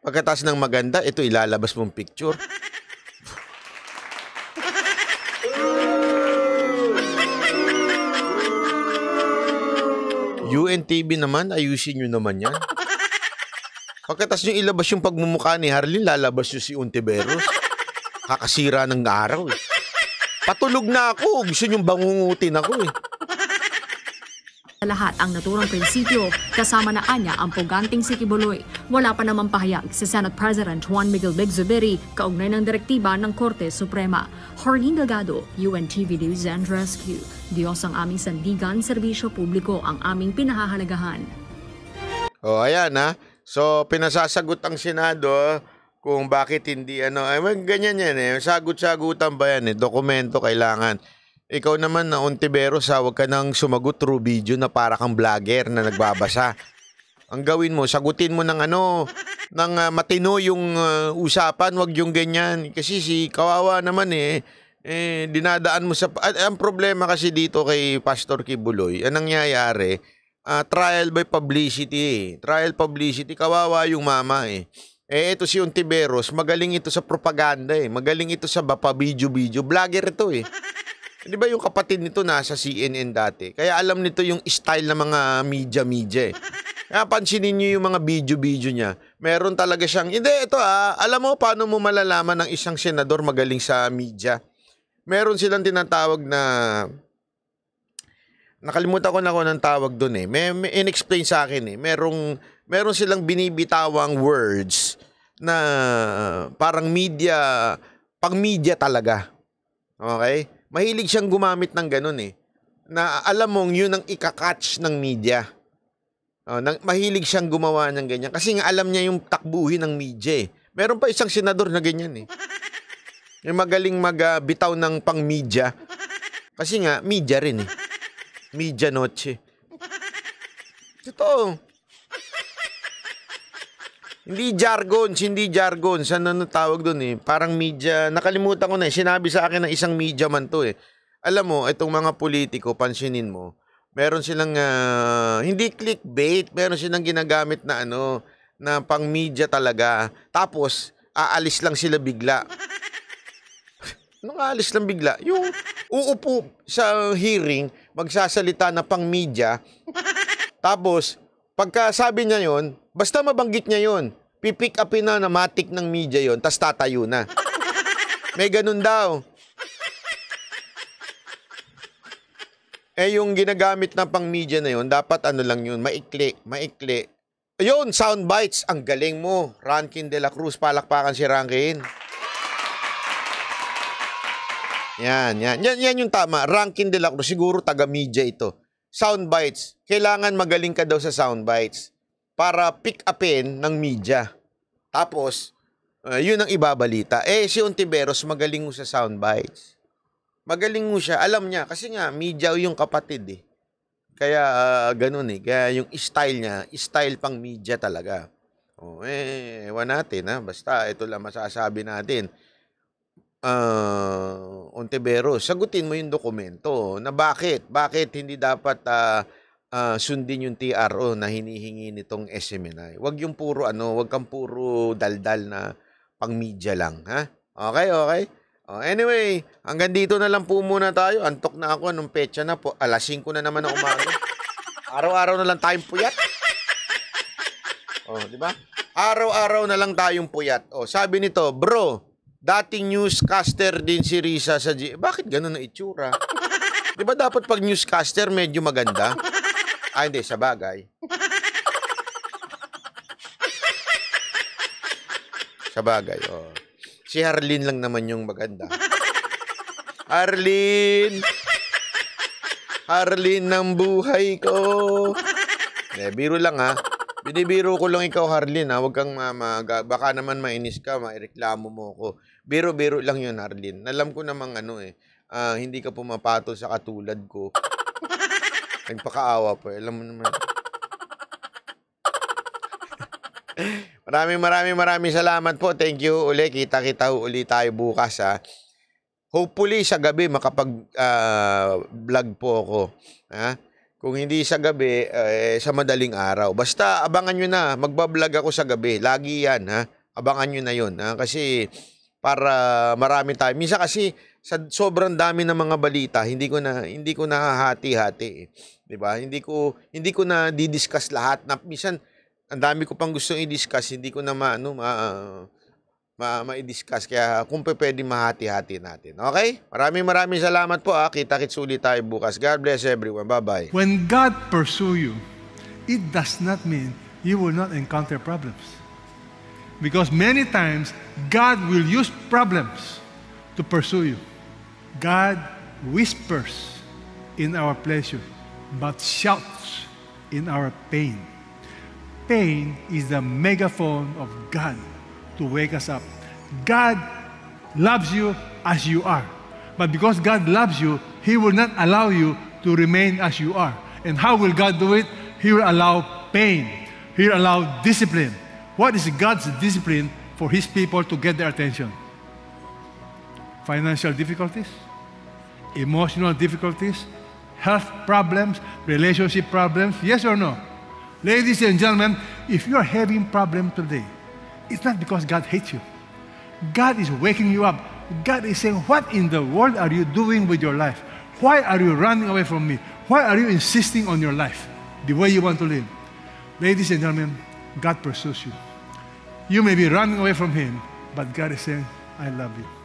Pagkatapos ng maganda, ito ilalabas mong picture. UNTV naman, ayusin nyo naman yan. Pagkatapos nyo ilabas yung pagmumukha ni Harlin, lalabas nyo si Hontiveros. Kakasira ng araw eh. Patulog na ako, gusto nyo bangungutin ako eh. Lahat ang naturang prinsipyo, kasama na anya ang puganting si Kibuloy. Wala pa namang pahayag si Senate President Juan Miguel Big-Zubiri kaugnay ng direktiba ng Korte Suprema. Harlin Delgado, UNTV News and Rescue. Diyos ang aming sandigan, serbisyo publiko ang aming pinahahalagahan. O ayan ha. So pinasasagot ang Senado kung bakit hindi ganyan yan eh. Sagot-sagutan ba yan eh. Dokumento kailangan. Ikaw naman na Hontiveros, huwag ka nang sumagot through video na para kang vlogger na nagbabasa. Ang gawin mo, sagutin mo ng ng matino yung usapan, wag yung ganyan. Kasi si kawawa naman dinadaan mo sa... ang problema kasi dito kay Pastor Kibuloy, ang nangyayari, trial by publicity. Trial publicity, kawawa yung mama eh. Ito si Hontiveros, magaling ito sa propaganda eh. Magaling ito sa video-video. Vlogger ito eh. Di ba yung kapatid nito nasa CNN dati? Kaya alam nito yung style ng mga media-media eh. Kaya pansinin nyo yung mga video-video niya. Meron talaga siyang, hindi, ito alam mo paano mo malalaman ng isang senador magaling sa media? Meron silang tinatawag na, nakalimutan ko na ako ng tawag doon eh. May in-explain sa akin eh. Meron silang binibitawang words na parang media, pang media talaga. Okay? Mahilig siyang gumamit ng ganun eh. Na alam mong yun ang ikakatch ng media. Mahilig siyang gumawa ng ganyan. Kasi nga alam niya yung takbuhin ng media eh. Meron pa isang senador na ganyan eh. Yung magaling magbitaw ng pang media. Kasi nga, media rin eh. Media noche. Totoo. Hindi jargons. Ano tawag doon eh? Parang media, nakalimutan ko na eh. Sinabi sa akin ng isang media man to eh. Alam mo, itong mga politiko, pansinin mo, Meron silang hindi clickbait, meron silang ginagamit na na pang-media talaga. Tapos aalis lang sila bigla. Nung aalis lang bigla, yung uupo sa hearing, magsasalita na pang-media. Tapos pagka sabi niya yon, basta mabanggit niya yon, pipick upin na matik ng media yon, tas tatayo na. May ganun daw. Yung ginagamit na pang media na yon, dapat lang yun, maikli. Ayun, sound bites, ang galing mo. Rankin de la Cruz, palakpakan si Rankin. Yan yung tama. Rankin de la Cruz, siguro taga-media ito. Sound bites, kailangan magaling ka daw sa sound bites para pick upin ng media. Tapos, yun ang ibabalita. Si Ontiveros, magaling mo sa sound bites. Magaling mo siya, alam niya, kasi nga, media yung kapatid Kaya, ganun Kaya yung style niya, style pang media talaga. Ewan natin, Basta, ito lang masasabi natin. Ontiveros, sagutin mo yung dokumento na bakit hindi dapat sundin yung TRO na hinihingi nitong SMNI. Wag yung puro wag kang puro daldal na pang media lang, ha? Okay. Anyway, hanggang dito na lang po muna tayo. Antok na ako nung petsa na po. Alas 5 na naman ng umaga. Araw-araw na lang tayong puyat. Di ba? Araw-araw na lang tayong puyat. Sabi nito, bro, dating newscaster din si Risa sa Bakit ganun ang itsura? Di ba dapat pag newscaster medyo maganda? Hindi, sa bagay. Sa bagay, Si Harleen lang naman yung maganda. Harleen ng buhay ko. Biro lang Binibiro ko lang ikaw, Harleen, Huwag kang baka naman mainis ka, maireklamo mo ko. Biro lang yun, Harleen. Alam ko namang hindi ka pumapatol sa katulad ko. Nagpakaawa po. Alam mo naman. Maraming salamat po. Thank you uli. Kita-kita uli tayo bukas Hopefully sa gabi makapag-vlog po ako. Kung hindi sa gabi, sa madaling araw. Basta abangan nyo na. Magbablog ako sa gabi. Lagi yan. Abangan nyo na yun. Kasi para marami tayo. Minsan kasi sa sobrang dami ng mga balita, hindi ko na hahati-hati. Diba? Hindi ko na di-discuss lahat. Minsan ang dami ko pang gusto i-discuss, hindi ko na ma-discuss. Kaya kung pwede mahati-hati natin. Okay? Maraming salamat po. Kita-kits ulit tayo bukas. God bless everyone. Bye-bye. When God pursue you, it does not mean you will not encounter problems. Because many times, God will use problems to pursue you. God whispers in our pleasure, but shouts in our pain. Pain is the megaphone of God to wake us up. God loves you as you are. But because God loves you, He will not allow you to remain as you are. And how will God do it? He will allow pain. He will allow discipline. What is God's discipline for His people to get their attention? Financial difficulties, emotional difficulties, health problems, relationship problems, yes or no? Ladies and gentlemen, if you are having problem today, it's not because God hates you. God is waking you up. God is saying, what in the world are you doing with your life? Why are you running away from me? Why are you insisting on your life, the way you want to live? Ladies and gentlemen, God pursues you. You may be running away from Him, but God is saying, I love you.